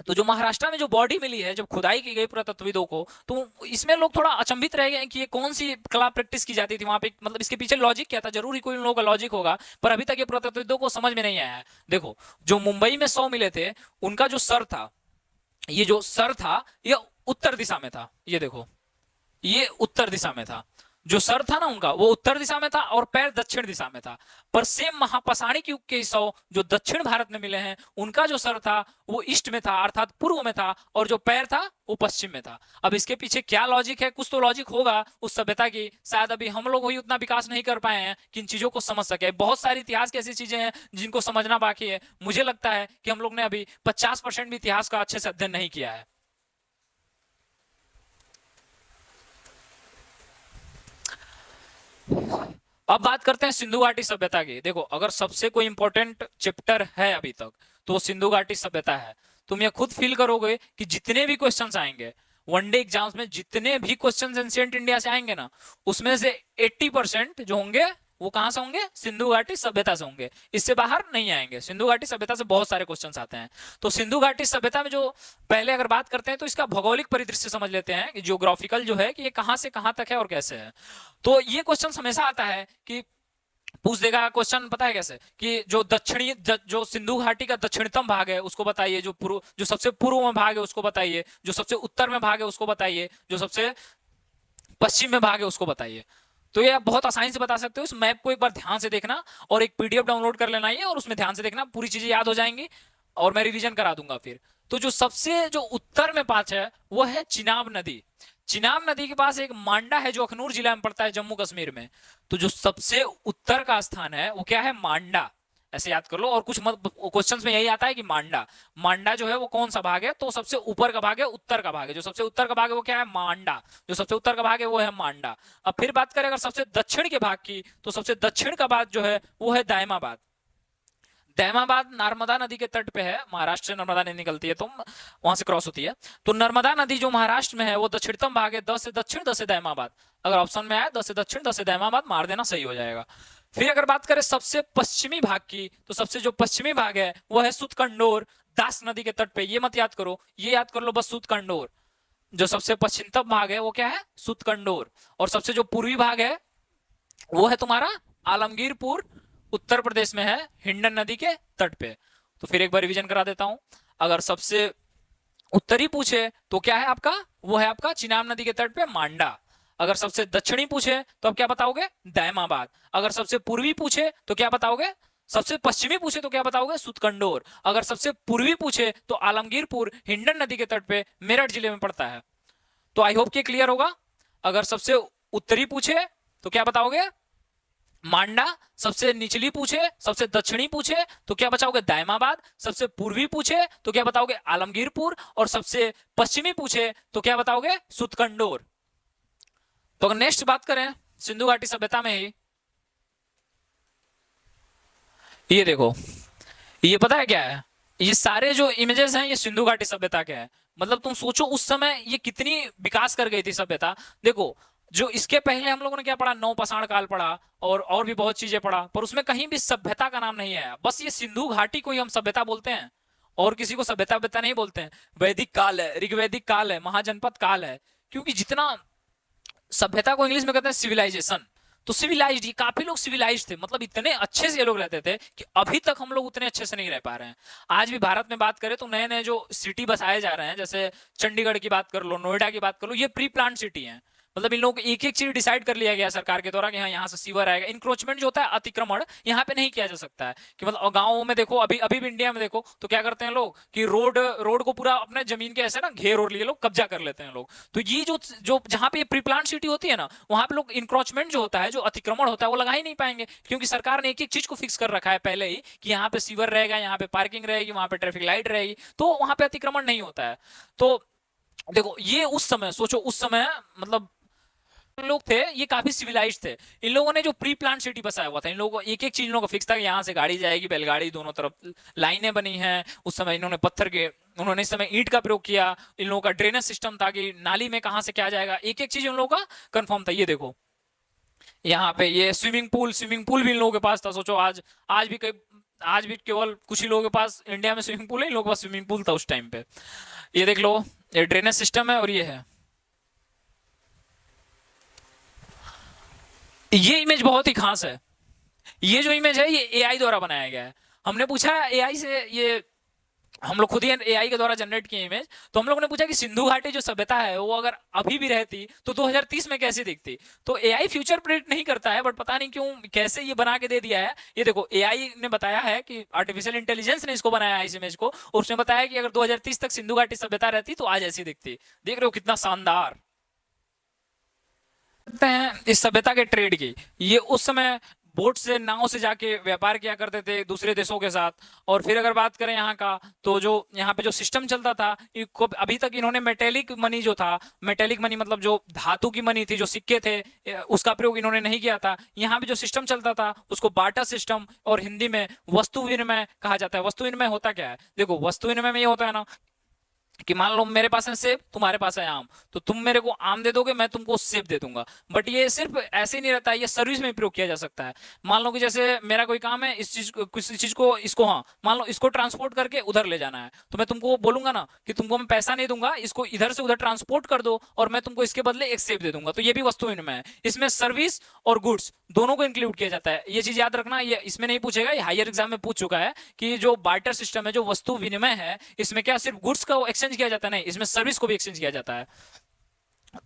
तो जो महाराष्ट्र में जो बॉडी मिली है, जब खुदाई की गई पुरातत्वविदों को, तो इसमें लोग थोड़ा अचंभित रह गए कि ये कौन सी कला प्रैक्टिस की जाती थी वहां पे, मतलब इसके पीछे लॉजिक क्या था। जरूर ही कोई उन लोगों का लॉजिक होगा, पर अभी तक ये पुरातत्वविदों को समझ में नहीं आया है। देखो, जो मुंबई में 100 मिले थे, उनका जो सर था, ये उत्तर दिशा में था। ये देखो, ये उत्तर दिशा में था। जो सर था ना उनका वो उत्तर दिशा में था और पैर दक्षिण दिशा में था। पर सेम महापाषाणिक युग के हिस्सों जो दक्षिण भारत में मिले हैं, उनका जो सर था वो ईस्ट में था, अर्थात पूर्व में था, और जो पैर था वो पश्चिम में था। अब इसके पीछे क्या लॉजिक है? कुछ तो लॉजिक होगा उस सभ्यता की, शायद अभी हम लोग ही उतना विकास नहीं कर पाए हैं कि इन चीजों को समझ सके। बहुत सारी इतिहास की ऐसी चीजें हैं जिनको समझना बाकी है। मुझे लगता है कि हम लोग ने अभी 50% भी इतिहास का अच्छे से अध्ययन नहीं किया है। अब बात करते हैं सिंधु घाटी सभ्यता की। देखो, अगर सबसे कोई इंपॉर्टेंट चैप्टर है अभी तक तो वो सिंधु घाटी सभ्यता है। तुम ये खुद फील करोगे कि जितने भी क्वेश्चंस आएंगे वनडे एग्जाम्स में, जितने भी क्वेश्चंस एंशिएंट इंडिया से आएंगे ना, उसमें से 80% जो होंगे वो कहां से होंगे? सिंधु घाटी सभ्यता से होंगे। इससे बाहर नहीं आएंगे। सिंधु घाटी सभ्यता से बहुत सारे क्वेश्चंस आते हैं। तो सिंधु घाटी सभ्यता में जो पहले अगर बात करते हैं तो इसका भौगोलिक परिदृश्य समझ लेते हैं कि जियोग्राफिकल जो है कि ये कहां से कहां तक है और कैसे है। तो ये क्वेश्चन हमेशा आता है कि पूछ देगा क्वेश्चन, पता है कैसे? कि जो दक्षिणी जो सिंधु घाटी का दक्षिणतम भाग है उसको बताइए, जो सबसे पूर्व में भाग है उसको बताइए, जो सबसे उत्तर में भाग है उसको बताइए, जो सबसे पश्चिम में भाग है उसको बताइए। तो ये आप बहुत आसानी से बता सकते हो। इस मैप को एक बार ध्यान से देखना और एक पीडीएफ डाउनलोड कर लेना है और उसमें ध्यान से देखना, पूरी चीजें याद हो जाएंगी और मैं रिवीजन करा दूंगा फिर। तो जो सबसे जो उत्तर में पास है वो है चिनाब नदी। चिनाब नदी के पास एक मांडा है जो अखनूर जिला में पड़ता है, जम्मू कश्मीर में। तो जो सबसे उत्तर का स्थान है वो क्या है? मांडा। ऐसे याद कर लो। और कुछ क्वेश्चंस में यही आता है कि मांडा, मांडा जो है वो कौन सा भाग है? तो सबसे ऊपर का भाग है, उत्तर का भाग है। जो सबसे उत्तर का भाग है वो क्या है? मांडा। जो सबसे उत्तर का भाग है वो है मांडा। अब फिर बात करें अगर सबसे दक्षिण के भाग की, तो सबसे दक्षिण का भाग जो है वो है दायमाबाद। दायमाबाद नर्मदा नदी के तट पे है। महाराष्ट्र से नर्मदा नदी निकलती है तो वहां से क्रॉस होती है। तो नर्मदा नदी जो महाराष्ट्र में है वो दक्षिणतम भाग है। 10 से दक्षिण, 10 से दायमाबाद। अगर ऑप्शन में आए 10 से दक्षिण, 10 से दायमाबाद, मार देना, सही हो जाएगा। फिर अगर बात करें सबसे पश्चिमी भाग की, तो सबसे जो पश्चिमी भाग है वो है सुतकंडोर, दास नदी के तट पे। ये मत याद करो, ये याद कर लो बस, सुतकंडोर। जो सबसे पश्चिमतम भाग है वो क्या है? सुतकंडोर। और सबसे जो पूर्वी भाग है वो है तुम्हारा आलमगीरपुर, उत्तर प्रदेश में है, हिंडन नदी के तट पे। तो फिर एक बार रिवीजन करा देता हूं। अगर सबसे उत्तरी पूछे तो क्या है आपका? वो है आपका चिनाब नदी के तट पे मांडा। अगर सबसे दक्षिणी पूछे तो आप क्या बताओगे? दायमाबाद। अगर सबसे पूर्वी पूछे तो क्या बताओगे? सबसे पश्चिमी पूछे तो क्या बताओगे? सुतकंडोर। अगर सबसे पूर्वी पूछे तो आलमगीरपुर, हिंडन नदी के तट पे, मेरठ जिले में पड़ता है। तो आई होप कि क्लियर होगा। अगर सबसे उत्तरी पूछे तो क्या बताओगे? मांडा। सबसे निचली पूछे, सबसे दक्षिणी पूछे तो क्या बचाओगे? दायमाबाद। सबसे पूर्वी पूछे तो क्या बताओगे? आलमगीरपुर। और सबसे पश्चिमी पूछे तो क्या बताओगे? सुतकंडोर। तो अगर नेक्स्ट बात करें सिंधु घाटी सभ्यता में ही, ये देखो, ये पता है क्या है? ये सारे जो इमेजेस हैं ये सिंधु घाटी सभ्यता के हैं। मतलब तुम सोचो उस समय ये कितनी विकास कर गई थी सभ्यता। देखो, जो इसके पहले हम लोगों ने क्या पढ़ा? नवपाषाण काल पढ़ा और भी बहुत चीजें पढ़ा, पर उसमें कहीं भी सभ्यता का नाम नहीं आया। बस ये सिंधु घाटी को ही हम सभ्यता बोलते हैं और किसी को सभ्यता नहीं बोलते हैं। वैदिक काल है, ऋग्वैदिक काल है, महाजनपद काल है। क्योंकि जितना सभ्यता को इंग्लिश में कहते हैं सिविलाइजेशन, तो सिविलाइज्ड, ये काफी लोग सिविलाइज्ड थे, मतलब इतने अच्छे से ये लोग रहते थे कि अभी तक हम लोग उतने अच्छे से नहीं रह पा रहे हैं। आज भी भारत में बात करें तो नए नए जो सिटी बसाए जा रहे हैं, जैसे चंडीगढ़ की बात कर लो, नोएडा की बात कर लो, ये प्री प्लान सिटी है। मतलब इन लोगों को एक एक चीज डिसाइड कर लिया गया सरकार के द्वारा कि हाँ यहाँ से सीवर आएगा। इंक्रोचमेंट जो होता है, अतिक्रमण, यहाँ पे नहीं किया जा सकता है। कि मतलब गाँव में देखो, अभी भी इंडिया में देखो तो क्या करते हैं लोग कि रोड को पूरा अपने जमीन के ऐसे ना घेर और लिए लोग कब्जा कर लेते हैं लोग। तो ये जो जहाँ पे प्री प्लान सिटी होती है ना, वहां पे लोग इंक्रोचमेंट जो होता है, जो अतिक्रमण होता है, वो लगा ही नहीं पाएंगे। क्योंकि सरकार ने एक एक चीज को फिक्स कर रखा है पहले ही कि यहाँ पे सीवर रहेगा, यहाँ पे पार्किंग रहेगी, वहां पे ट्रैफिक लाइट रहेगी, तो वहां पे अतिक्रमण नहीं होता है। तो देखो, ये उस समय सोचो, उस समय मतलब लोग थे ये काफी सिविलाइज्ड थे। इन लोगों ने जो प्री प्लान सिटी बसाया हुआ था, इन लोगों को एक एक चीज इन लोगों को फिक्स था कि यहाँ से गाड़ी जाएगी, बैलगाड़ी, दोनों तरफ लाइनें बनी हैं। उस समय इन्होंने उन्होंने इस समय ईंट का प्रयोग किया। इन लोगों का ड्रेनेज सिस्टम था कि नाली में कहां से क्या जाएगा, एक एक चीज इन लोगों का कंफर्म था। ये देखो यहाँ पे ये स्विमिंग पूल भी इन लोगों के पास था। सोचो आज भी केवल कुछ ही लोगों के पास इंडिया में स्विमिंग पूल है, इन लोगों के पास स्विमिंग पूल था उस टाइम पे। ये देख लो, ये ड्रेनेज सिस्टम है और ये है। ये इमेज बहुत ही खास है। ये जो इमेज है ये एआई द्वारा बनाया गया है। हमने पूछा एआई से ये हम लोग खुद ही एआई के द्वारा जनरेट किए इमेज। तो हम लोगों ने पूछा कि सिंधु घाटी जो सभ्यता है वो अगर अभी भी रहती तो 2030 में कैसी दिखती। तो एआई फ्यूचर प्रेडिक्ट नहीं करता है, बट पता नहीं क्यों कैसे ये बना के दे दिया है। ये देखो एआई ने बताया है कि आर्टिफिशियल इंटेलिजेंस ने इसको बनाया है इस इमेज को, और उसने बताया कि अगर 2030 तक सिंधु घाटी सभ्यता रहती तो आज ऐसी दिखती। देख रहे हो कितना शानदार सकते हैं इस सभ्यता के ट्रेड की। ये उस समय बोट से, नाव से जाके व्यापार किया करते थे दूसरे देशों के साथ। और फिर अगर बात करें यहाँ का, तो जो यहाँ पे जो सिस्टम चलता था, अभी तक इन्होंने मेटेलिक मनी जो था, मेटेलिक मनी मतलब जो धातु की मनी थी, जो सिक्के थे, उसका प्रयोग इन्होंने नहीं किया था। यहाँ पे जो सिस्टम चलता था उसको बाटा सिस्टम, और हिंदी में वस्तु विनिमय कहा जाता है। वस्तु विनिमय होता क्या है, देखो वस्तु विनिमय में ये होता है ना कि मान लो मेरे पास है सेब, तुम्हारे पास है आम, तो तुम मेरे को आम दे दोगे, मैं तुमको सेब दे दूंगा। बट ये सिर्फ ऐसे ही नहीं रहता है, ये सर्विस में प्रयोग किया जा सकता है। मान लो कि जैसे मेरा कोई काम है, इस चीज को, किसी चीज को, इसको, हाँ मान लो इसको ट्रांसपोर्ट करके उधर ले जाना है, तो मैं तुमको बोलूंगा ना कि तुमको मैं पैसा नहीं दूंगा, इसको इधर से उधर ट्रांसपोर्ट कर दो और मैं तुमको इसके बदले एक सेब दे दूंगा। तो ये भी वस्तु विनिमय है। इसमें सर्विस और गुड्स दोनों को इंक्लूड किया जाता है। ये चीज याद रखना, ये इसमें नहीं पूछेगा, ये हायर एग्जाम में पूछ चुका है कि जो बार्टर सिस्टम है, जो वस्तु विनिमय है, इसमें क्या सिर्फ गुड्स का एक्सचेंज किया जाता है, नहीं, इसमें सर्विस को भी एक्सचेंज किया जाता है।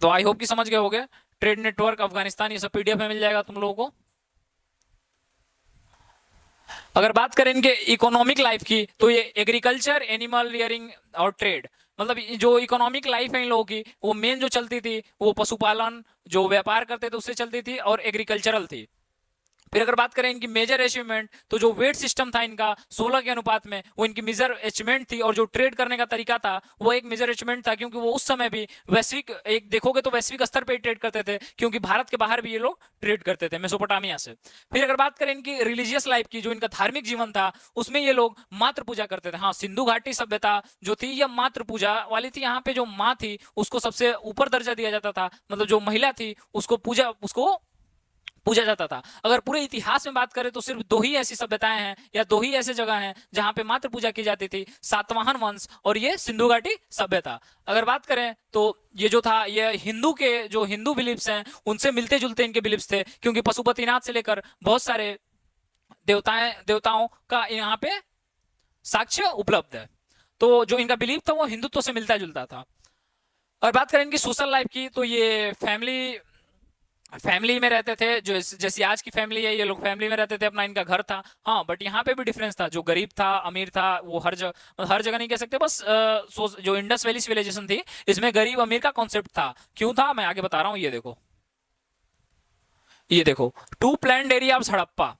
तो आई होप कि समझ गए होगे। ट्रेड नेटवर्क अफगानिस्तान, ये सब पीडीएफ में मिल जाएगा तुम लोगों को। अगर बात करें इनके इकोनॉमिक लाइफ की, तो ये एग्रीकल्चर, एनिमल रियरिंग और ट्रेड, मतलब जो इकोनॉमिक लाइफ है इन लोगों की, वो मेन जो चलती थी वो पशुपालन, जो व्यापार करते थे उससे चलती थी, और एग्रीकल्चरल थी। फिर अगर बात करें इनकी मेजर अचीवमेंट, तो जो वेट सिस्टम था इनका 16 के अनुपात में, वो इनकी मेजर अचीवमेंट थी। और जो ट्रेड करने का तरीका था वो एक मेजर अचीवमेंट था, क्योंकि वो उस समय भी वैश्विक, एक देखोगे तो वैश्विक स्तर पर ट्रेड करते थे, क्योंकि भारत के बाहर भी ये लोग ट्रेड करते थे मेसोपोटामिया से। फिर अगर बात करें इनकी रिलीजियस लाइफ की, जो इनका धार्मिक जीवन था, उसमें ये लोग मात्र पूजा करते थे। हाँ, सिंधु घाटी सभ्यता जो थी यह मात्र पूजा वाली थी। यहाँ पे जो माँ थी उसको सबसे ऊपर दर्जा दिया जाता था, मतलब जो महिला थी उसको पूजा जाता था। अगर पूरे इतिहास में बात करें तो सिर्फ दो ही ऐसी सभ्यताएं हैं या दो ही ऐसी जगह हैं जहां पे मात्र पूजा की जाती थी, सातवाहन वंश और ये सिंधु घाटी सभ्यता। अगर बात करें तो ये जो था, ये हिंदू के जो हिंदू बिलीफ्स हैं उनसे मिलते जुलते इनके बिलीफ्स थे, क्योंकि पशुपतिनाथ से लेकर बहुत सारे देवताओं का यहाँ पे साक्ष्य उपलब्ध है। तो जो इनका बिलीफ था वो हिंदुत्व से मिलता जुलता था। और बात करें इनकी सोशल लाइफ की, तो ये फैमिली में रहते थे, जो जैसी आज की फैमिली है, ये लोग फैमिली में रहते थे, अपना इनका घर था। हाँ, बट यहाँ पे भी डिफरेंस था, जो गरीब था अमीर था वो हर जगह नहीं कह सकते, बस जो इंडस वैली सिविलाइजेशन थी इसमें गरीब अमीर का कॉन्सेप्ट था। क्यों था मैं आगे बता रहा हूँ। ये देखो 2 प्लैन्ड एरिया ऑफ हड़प्पा।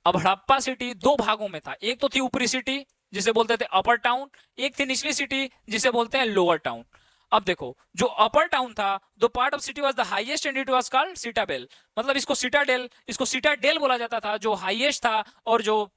अब हड़प्पा सिटी 2 भागों में था, एक तो थी ऊपरी सिटी जिसे बोलते थे अपर टाउन, एक थी निचली सिटी जिसे बोलते हैं लोअर टाउन। अब देखो जो अपर टाउन था, the part of city was the highest and it was called Citadel, मतलब इसको सिटाडेल बोला जाता था, जो हाईएस्ट था। और जो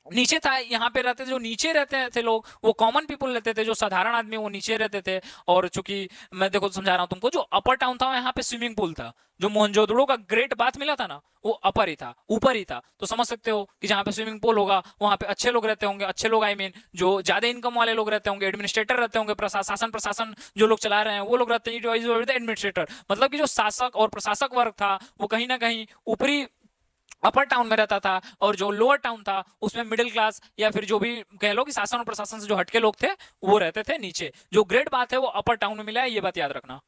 नीचे था, यहाँ पे रहते जो नीचे रहते थे लोग, वो कॉमन पीपल रहते थे, जो साधारण आदमी वो नीचे रहते थे। और चूंकि मैं देखो समझा रहा हूँ तुमको, जो अपर टाउन था यहाँ पे स्विमिंग पूल था, जो मोहनजोदड़ो का ग्रेट बाथ मिला था ना वो अपर ही था, ऊपर ही था। तो समझ सकते हो कि जहाँ पे स्विमिंग पूल होगा वहां पे अच्छे लोग रहते होंगे, अच्छे लोग आई मीन जो ज्यादा इनकम वाले लोग रहते होंगे, एडमिनिस्ट्रेटर रहते होंगे, प्रशासन जो लोग चला रहे हैं वो लोग रहते हैं एडमिनिस्ट्रेटर, मतलब कि जो शासक और प्रशासक वर्ग था वो कहीं ना कहीं ऊपरी अपर टाउन में रहता था। और जो लोअर टाउन था उसमें मिडिल क्लास या फिर जो भी कह लो कि शासन और प्रशासन से जो हटके लोग थे वो रहते थे नीचे। जो ग्रेट बात है वो अपर टाउन में मिला है, ये बात याद रखना।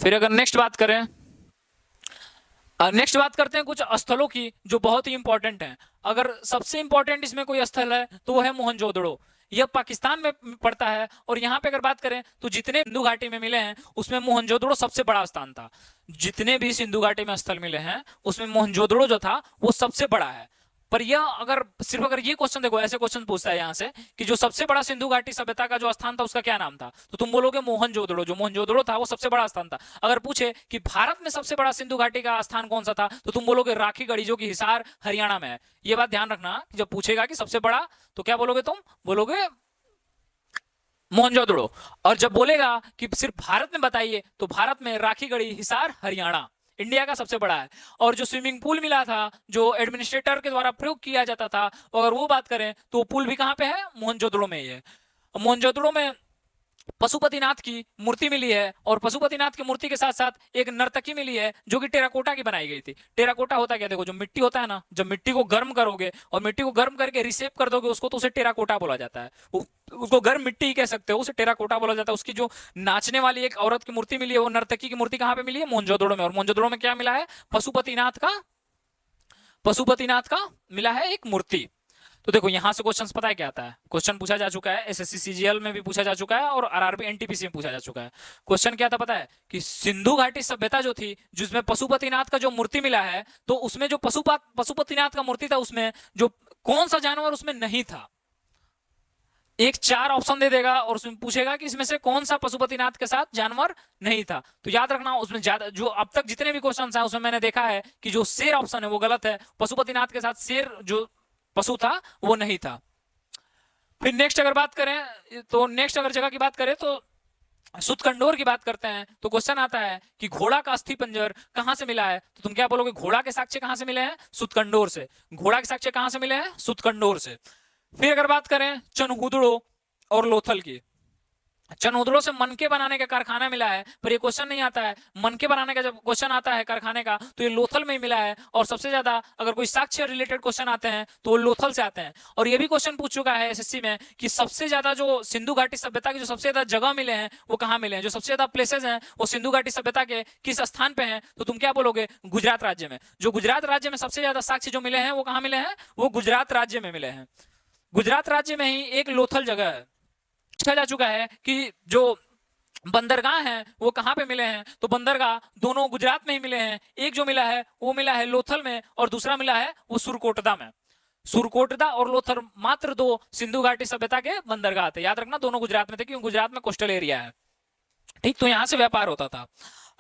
फिर अगर नेक्स्ट बात करते हैं कुछ स्थलों की जो बहुत ही इंपॉर्टेंट हैं। अगर सबसे इंपॉर्टेंट इसमें कोई स्थल है तो वो है मोहनजोदड़ो। यह पाकिस्तान में पड़ता है। और यहाँ पे अगर बात करें तो जितने सिंधु घाटी में मिले हैं उसमें मोहनजोदड़ो सबसे बड़ा स्थान था। जितने भी सिंधु घाटी में स्थल मिले हैं उसमें मोहनजोदड़ो जो था वो सबसे बड़ा है। पर यह अगर ये क्वेश्चन देखो, ऐसे क्वेश्चन पूछता है यहाँ से कि जो सबसे बड़ा सिंधु घाटी सभ्यता का जो स्थान था उसका क्या नाम था, तो तुम बोलोगे मोहनजोदड़ो। जो मोहनजोदड़ो था वो सबसे बड़ा स्थान था। अगर पूछे कि भारत में सबसे बड़ा सिंधु घाटी का स्थान कौन सा था, तो तुम बोलोगे राखीगढ़ी, जो कि हिसार हरियाणा में है। ये बात ध्यान रखना, जब पूछेगा कि सबसे बड़ा तो क्या बोलोगे, तुम बोलोगे मोहनजोदड़ो। और जब बोलेगा कि सिर्फ भारत में बताइए तो भारत में राखीगढ़ी, हिसार, हरियाणा इंडिया का सबसे बड़ा है। और जो स्विमिंग पूल मिला था जो एडमिनिस्ट्रेटर के द्वारा प्रयोग किया जाता था, अगर वो बात करें तो पूल भी कहां पे है, मोहनजोदड़ो में ही है। मोहनजोदड़ो में पशुपतिनाथ की मूर्ति मिली है, और पशुपतिनाथ की मूर्ति के साथ साथ एक नर्तकी मिली है जो कि टेराकोटा की बनाई गई थी। टेराकोटा होता क्या, देखो जो मिट्टी होता है ना, जब मिट्टी को गर्म करोगे और मिट्टी को गर्म करके रिसेप कर दोगे उसको, तो उसे टेराकोटा बोला जाता है। उसको गर्म मिट्टी कह सकते हो, उसे टेराकोटा बोला जाता है। उसकी जो नाचने वाली एक औरत की मूर्ति मिली है, वो नर्तकी की मूर्ति कहाँ पे मिली है, मोहनजोदड़ो में। और मोहनजोदड़ो में क्या मिला है, पशुपतिनाथ का मिला है एक मूर्ति। तो देखो यहां से क्वेश्चन पता है क्या आता है, क्वेश्चन पूछा जा चुका है, एसएससी सीजीएल में भी पूछा जा चुका है और आरआरबी एनटीपीसी में पूछा जा चुका है। क्वेश्चन क्या था पता है, कि सिंधु घाटी सभ्यता जो थी, जिसमें पशुपतिनाथ का जो मूर्ति मिला है, तो उसमें जो पशुपतिनाथ का मूर्ति था, उसमें जो कौन सा जानवर उसमें नहीं था। एक 4 ऑप्शन दे देगा और उसमें पूछेगा कि इसमें से कौन सा पशुपतिनाथ के साथ जानवर नहीं था। तो याद रखना, उसमें ज्यादा जो अब तक जितने भी क्वेश्चन हैं उसमें मैंने देखा है कि जो शेर ऑप्शन है वो गलत है। पशुपतिनाथ के साथ शेर जो पशु था वो नहीं था। फिर नेक्स्ट अगर बात करें, तो नेक्स्ट अगर जगह की बात करें तो सुतकंडोर की बात करते हैं। तो क्वेश्चन आता है कि घोड़ा का अस्थि पंजर कहां से मिला है, तो तुम क्या बोलोगे, घोड़ा के साक्ष्य कहां से मिले हैं, सुतकंडोर से। घोड़ा के साक्ष्य कहां से मिले हैं, सुतकंडोर से। फिर अगर बात करें चनहुदड़ो और लोथल की, चनहुदड़ो से मनके बनाने का कारखाना मिला है, पर ये क्वेश्चन नहीं आता है। मनके बनाने का जब क्वेश्चन आता है कारखाने का, तो ये लोथल में ही मिला है। और सबसे ज्यादा अगर कोई साक्ष्य रिलेटेड क्वेश्चन आते हैं तो वो लोथल से आते हैं। और ये भी क्वेश्चन पूछ चुका है एसएससी में कि सबसे ज्यादा जो सिंधु घाटी सभ्यता की जो सबसे ज्यादा जगह मिले हैं वो कहाँ मिले हैं, जो सबसे ज्यादा प्लेसेस हैं वो सिंधु घाटी सभ्यता के किस स्थान पे हैं, तो तुम क्या बोलोगे, गुजरात राज्य में। जो गुजरात राज्य में सबसे ज्यादा साक्ष्य जो मिले हैं वो कहाँ मिले हैं, वो गुजरात राज्य में मिले हैं। गुजरात राज्य में ही एक लोथल जगह है। पूछा जा चुका है कि जो बंदरगाह हैं वो कहां पे मिले हैं, तो बंदरगाह दोनों गुजरात में ही मिले हैं। एक जो मिला है वो मिला है लोथल में, और दूसरा मिला है वो सुरकोटदा में। सुरकोटदा और लोथल मात्र 2 सिंधु घाटी सभ्यता के बंदरगाह थे। याद रखना दोनों गुजरात में थे, क्योंकि गुजरात में कोस्टल एरिया है। ठीक, तो यहां से व्यापार होता था।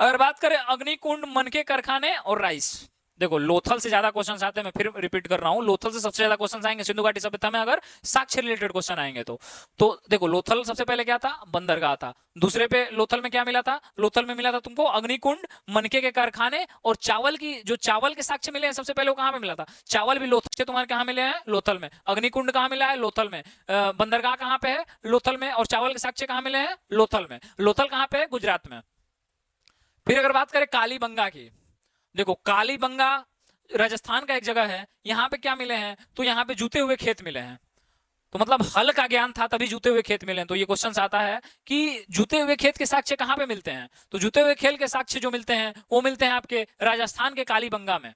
अगर बात करें अग्निकुंड, मनके कारखाने और राइस, देखो लोथल से ज्यादा क्वेश्चन आते हैं, मैं फिर रिपीट कर रहा हूं, लोथल से सबसे ज्यादा क्वेश्चन आएंगे सिंधु घाटी सभ्यता में अगर साक्ष्य रिलेटेड क्वेश्चन आएंगे तो देखो लोथल सबसे पहले क्या था, बंदरगाह था। दूसरे पे लोथल में क्या मिला था, लोथल में मिला था तुमको अग्निकुंड, मनके के कारखाने, और चावल की जो चावल के साक्ष्य मिले हैं सबसे पहले वो कहां पे मिला था, चावल भी लोथल के तुम्हारे कहां मिले हैं, लोथल में। अग्निकुंड कहां मिला है, लोथल में। बंदरगाह कहां पे है, लोथल में। और चावल के साक्ष्य कहां मिले हैं, लोथल में। लोथल कहां पे है, गुजरात में। फिर अगर बात करें कालीबंगा की, देखो कालीबंगा राजस्थान का एक जगह है, यहां पे क्या मिले हैं, तो यहां पे जूते हुए खेत मिले हैं। तो मतलब हल का ज्ञान था तभी जूते हुए खेत मिले हैं। तो ये क्वेश्चन आता है कि जूते हुए खेत के साक्ष्य कहां पे मिलते हैं, तो जूते हुए खेल के साक्ष्य जो मिलते हैं वो मिलते हैं आपके राजस्थान के कालीबंगा में।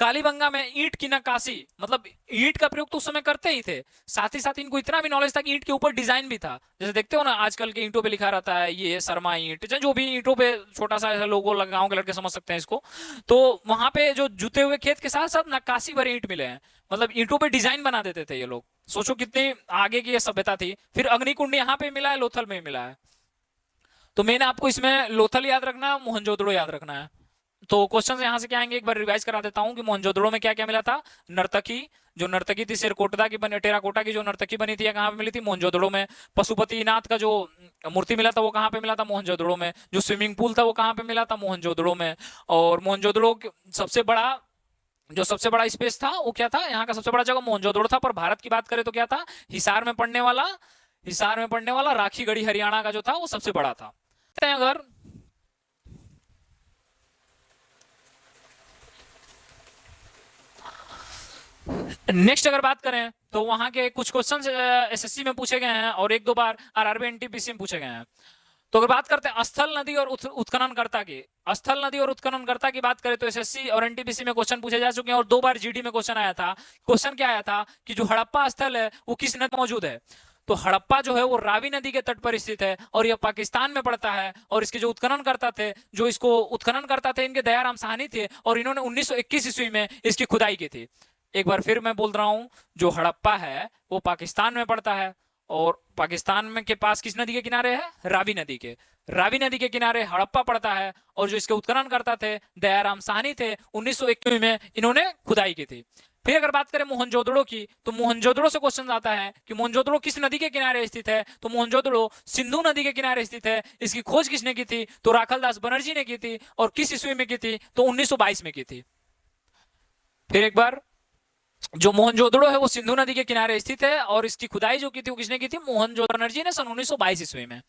कालीबंगा में ईंट की नक्काशी, मतलब ईंट का प्रयोग तो उस समय करते ही थे, साथ ही साथ इनको इतना भी नॉलेज था कि ईंट के ऊपर डिजाइन भी था। जैसे देखते हो ना आजकल के ईंटों पे लिखा रहता है ये शर्मा ईंट, जो भी ईंटों पे छोटा सा ऐसा लोगो लगा, गांव के लड़के समझ सकते हैं इसको। तो वहां पे जो जुते हुए खेत के साथ साथ नक्काशी भरे ईंट मिले हैं, मतलब ईंटों पे डिजाइन बना देते थे ये लोग। सोचो कितनी आगे की ये सभ्यता थी। फिर अग्निकुंड यहाँ पे मिला है, लोथल में मिला है। तो मैंने आपको इसमें लोथल याद रखना है, मोहनजोदड़ो याद रखना है। तो क्वेश्चन यहाँ से क्या आएंगे, एक बार रिवाइज करा देता हूं कि मोहनजोदड़ो में क्या क्या मिला था, नर्तकी, जो नर्तकी थी सिरकोटदा की बनी, टेराकोटा की जो नर्तकी बनी थी कहाँ पे मिली थी, मोहनजोदड़ो में। पशुपतिनाथ का जो मूर्ति मिला था वो कहाँ पे मिला था, मोहनजोदड़ो में। जो स्विमिंग पूल था वो कहाँ पे मिला था, मोहनजोदड़ो में। और मोहनजोदड़ो सबसे बड़ा स्पेस था वो क्या था, यहाँ का सबसे बड़ा जगह मोहनजोदड़ो था। पर भारत की बात करें तो क्या था, हिसार में पड़ने वाला राखीगढ़ी हरियाणा का जो था वो सबसे बड़ा था। अगर नेक्स्ट अगर बात करें तो वहां के कुछ क्वेश्चन एसएससी में पूछे गए हैं और 1-2 बार आरआरबी एनटीपीसी में पूछे गए हैं। तो अगर बात करते हैं स्थल नदी और उत्खननकर्ता की, स्थल नदी और उत्खननकर्ता की बात करें तो एसएससी और एनटीपीसी में क्वेश्चन पूछे जा चुके हैं और 2 बार जीडी में क्वेश्चन आया था। क्वेश्चन क्या आया था कि जो हड़प्पा स्थल है वो किस नदी में मौजूद है, तो हड़प्पा जो है वो रावी नदी के तट पर स्थित है और यह पाकिस्तान में पड़ता है। और इसके जो उत्खनन करता थे, जो इसको उत्खनन करता थे, इनके दयाराम साहनी थे और इन्होंने 1921 ईस्वी में इसकी खुदाई की थी। एक बार फिर मैं बोल रहा हूं, जो हड़प्पा है वो पाकिस्तान में पड़ता है और पाकिस्तान में के पास किस नदी के किनारे है, रावी नदी के किनारे हड़प्पा पड़ता है। और जो इसके उत्खनन करता थे दयाराम साहनी थे, 1921 में इन्होंने खुदाई की थी। फिर अगर बात करें मोहनजोदड़ो की, तो मोहनजोदड़ो से क्वेश्चन आता है कि मोहनजोदड़ो किस नदी के किनारे स्थित है, तो मोहनजोदड़ो सिंधु नदी के किनारे स्थित है। इसकी खोज किसने की थी, तो राखलदास बनर्जी ने की थी। और किस ईस्वी में की थी, तो 1922 में की थी। फिर एक बार, जो मोहनजोदड़ो है वो सिंधु नदी के किनारे स्थित है और इसकी खुदाई जो की थी वो किसने की थी, मोहनजोदड़ो बनर्जी ने सन 1922 ईस्वी में।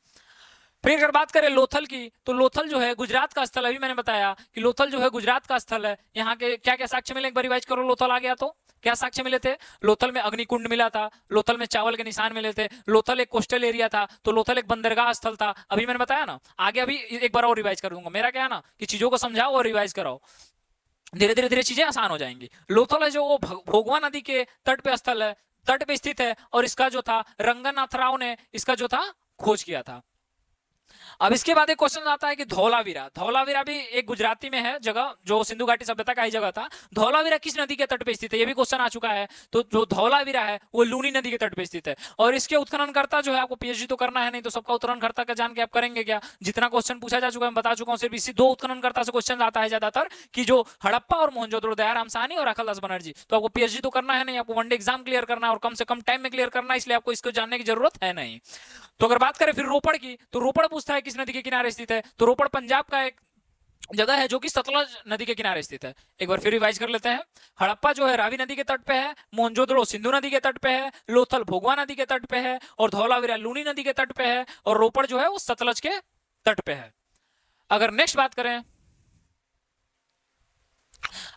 फिर अगर बात करें लोथल की, तो लोथल जो है गुजरात का स्थल, अभी मैंने बताया कि लोथल जो है गुजरात का स्थल है। यहाँ के क्या क्या साक्ष्य मिले, एक बार रिवाइज करो। लोथल आ गया तो क्या साक्ष्य मिले थे? लोथल में अग्निकुंड मिला था, लोथल में चावल के निशान मिले थे, लोथल एक कोस्टल एरिया था, तो लोथल एक बंदरगाह स्थल था। अभी मैंने बताया ना, आगे अभी एक बार और रिवाइज कर दूंगा। मेरा क्या है ना कि चीजों को समझाओ और रिवाइज कराओ, धीरे धीरे धीरे चीजें आसान हो जाएंगी। लोथल है जो वो भोगवा नदी के तट पे स्थल है, तट पे स्थित है, और इसका जो था रंगनाथ राव ने इसका जो था खोज किया था। अब इसके बाद एक क्वेश्चन आता है कि धौलावीरा, धौलावीरा भी एक गुजराती में है जगह, जो सिंधु घाटी सभ्यता का ही जगह था। धौलावीरा किस नदी के तट पे स्थित है, ये भी क्वेश्चन आ चुका है। तो जो धौलावीरा है वो लूनी नदी के तट पे स्थित है, और इसके उत्खननकर्ता जो है, आपको पीएचडी तो करना है नहीं, तो सबका उत्खननकर्ता का जान के आप करेंगे क्या? जितना क्वेश्चन पूछा जा चुका है मैं बता चुका हूँ। सिर्फ इसी दो उत्खननकर्ता से क्वेश्चन आता है ज्यादातर, कि जो हड़प्पा और मोहनजोदड़ो, दयाराम साहनी और अखिलदास बनर्जी। तो आपको पीएचडी तो करना है नहीं, आपको वनडे एग्जाम क्लियर करना है और कम से कम टाइम में क्लियर करना है, इसलिए आपको इसको जानने की जरूरत है नहीं। तो अगर बात करें फिर रोपड़ की, तो रोपड़ पूछता है किस नदी के किनारे स्थित है, तो रोपड़ पंजाब का एक जगह है जो कि सतलज नदी के किनारे स्थित है। एक बार फिर रिवाइज कर लेते हैं। हड़प्पा जो है रावी नदी के तट पे है, मोहनजोदड़ो सिंधु नदी के तट पे है, लोथल भोगवा नदी के तट पे है, और धौलावीरा लूनी नदी के तट पे है, और रोपड़ जो है वो सतलज के तट पे है। अगर नेक्स्ट बात करें,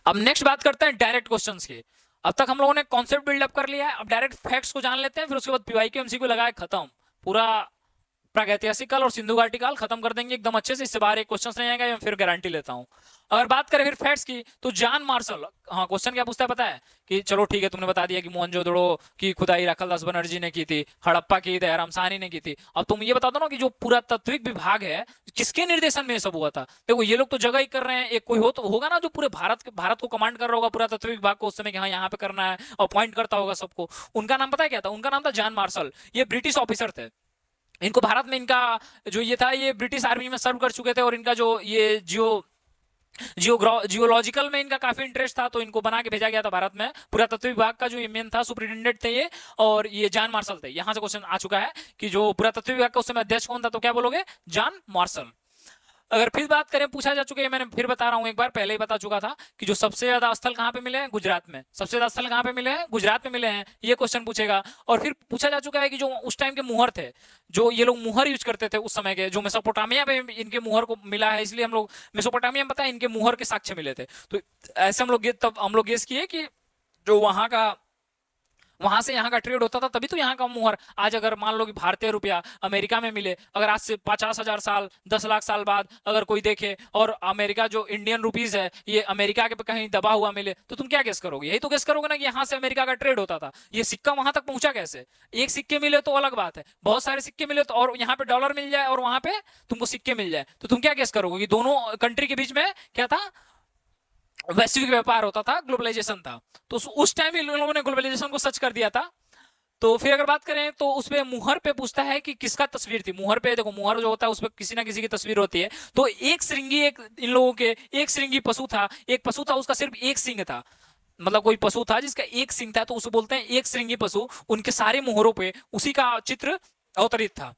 अब नेक्स्ट बात करते हैं डायरेक्ट क्वेश्चंस की। अब तक हम लोगों ने कॉन्सेप्ट बिल्डअप कर लिया है, अब डायरेक्ट फैक्ट्स को जान लेते हैं, फिर उसके बाद पीवाईक्यू एमसीक्यू लगाए खत्म। पूरा प्रागैतिहासिक काल और सिंधु घाटी काल खत्म कर देंगे एकदम अच्छे से, इससे बाहर एक क्वेश्चन नहीं आएगा, मैं फिर गारंटी लेता हूं। अगर बात करें फिर फैक्ट्स की, तो जॉन मार्शल, हाँ क्वेश्चन क्या पूछता है पता है? कि चलो ठीक है, तुमने बता दिया कि मोहनजोदड़ो की खुदाई अखिलदास बनर्जी ने की थी, हड़प्पा की दयाराम साहनी ने की थी। अब तुम ये बता दो ना कि जो पुरातात्विक विभाग है किसके निर्देशन में सब हुआ था? देखो ये लोग तो जगह ही कर रहे हैं, एक कोई हो तो होगा ना जो पूरे भारत को कमांड कर रहा होगा पुरातात्विक विभाग को उस समय, कि हाँ यहाँ पे करना है, और पॉइंट करता होगा सबको। उनका नाम पता है क्या था? उनका नाम था जॉन मार्शल। ये ब्रिटिश ऑफिसर थे। इनको भारत में इनका जो ये था, ये ब्रिटिश आर्मी में सर्व कर चुके थे, और इनका जो ये जियोलॉजिकल में इनका काफी इंटरेस्ट था, तो इनको बना के भेजा गया था भारत में। पुरातत्व विभाग का जो मेन था, सुपरिटेंडेंट थे ये, और ये जॉन मार्शल थे। यहां से क्वेश्चन आ चुका है कि जो पुरातत्व विभाग का उस समय अध्यक्ष कौन था, तो क्या बोलोगे? John Marshall. अगर फिर बात करें, पूछा जा चुका है, मैंने फिर बता रहा हूं, एक बार पहले ही बता चुका था कि जो सबसे ज्यादा स्थल कहां पे मिले हैं? गुजरात में। सबसे ज्यादा स्थल कहां पे मिले हैं? गुजरात में मिले हैं, ये क्वेश्चन पूछेगा। और फिर पूछा जा चुका है कि जो उस टाइम के मुहर थे, जो ये लोग मुहर यूज करते थे उस समय के, जो मेसोपोटामिया पे इनके मुहर को मिला है, इसलिए हम लोग मेसोपोटामिया में पता है इनके मुहर के साक्ष्य मिले थे। तो ऐसे हम लोग गेस किए कि जो वहां से यहाँ का ट्रेड होता था, तभी तो यहाँ का मुहर। आज अगर मान लो कि भारतीय रुपया अमेरिका में मिले, अगर आज से 50,000 साल 10 लाख साल बाद अगर कोई देखे, और अमेरिका जो इंडियन रुपीज है ये अमेरिका के पे कहीं दबा हुआ मिले, तो तुम क्या गेस करोगे? यही तो गेस करोगे ना कि यहाँ से अमेरिका का ट्रेड होता था। ये सिक्का वहां तक पहुंचा कैसे? एक सिक्के मिले तो अलग बात है, बहुत सारे सिक्के मिले तो, और यहाँ पे डॉलर मिल जाए और वहां पे तुमको सिक्के मिल जाए, तो तुम क्या गेस करोगे कि दोनों कंट्री के बीच में क्या था? वैश्विक व्यापार होता था, ग्लोबलाइजेशन था। तो उस टाइम इन लोगों ने ग्लोबलाइजेशन को सच कर दिया था। तो फिर अगर बात करें तो उसपे मुहर पे पूछता है कि किसका तस्वीर थी। मुहर पे देखो, मुहर जो होता है उसपे किसी ना किसी की तस्वीर होती है। तो एक श्रृंगी, एक इन लोगों के एक श्रृंगी पशु था, एक पशु था उसका सिर्फ एक सिंह था, मतलब कोई पशु था जिसका एक सिंह था, तो उसे बोलते हैं एक श्रृंगी पशु। उनके सारे मुहरों पे उसी का चित्र अवतरित था।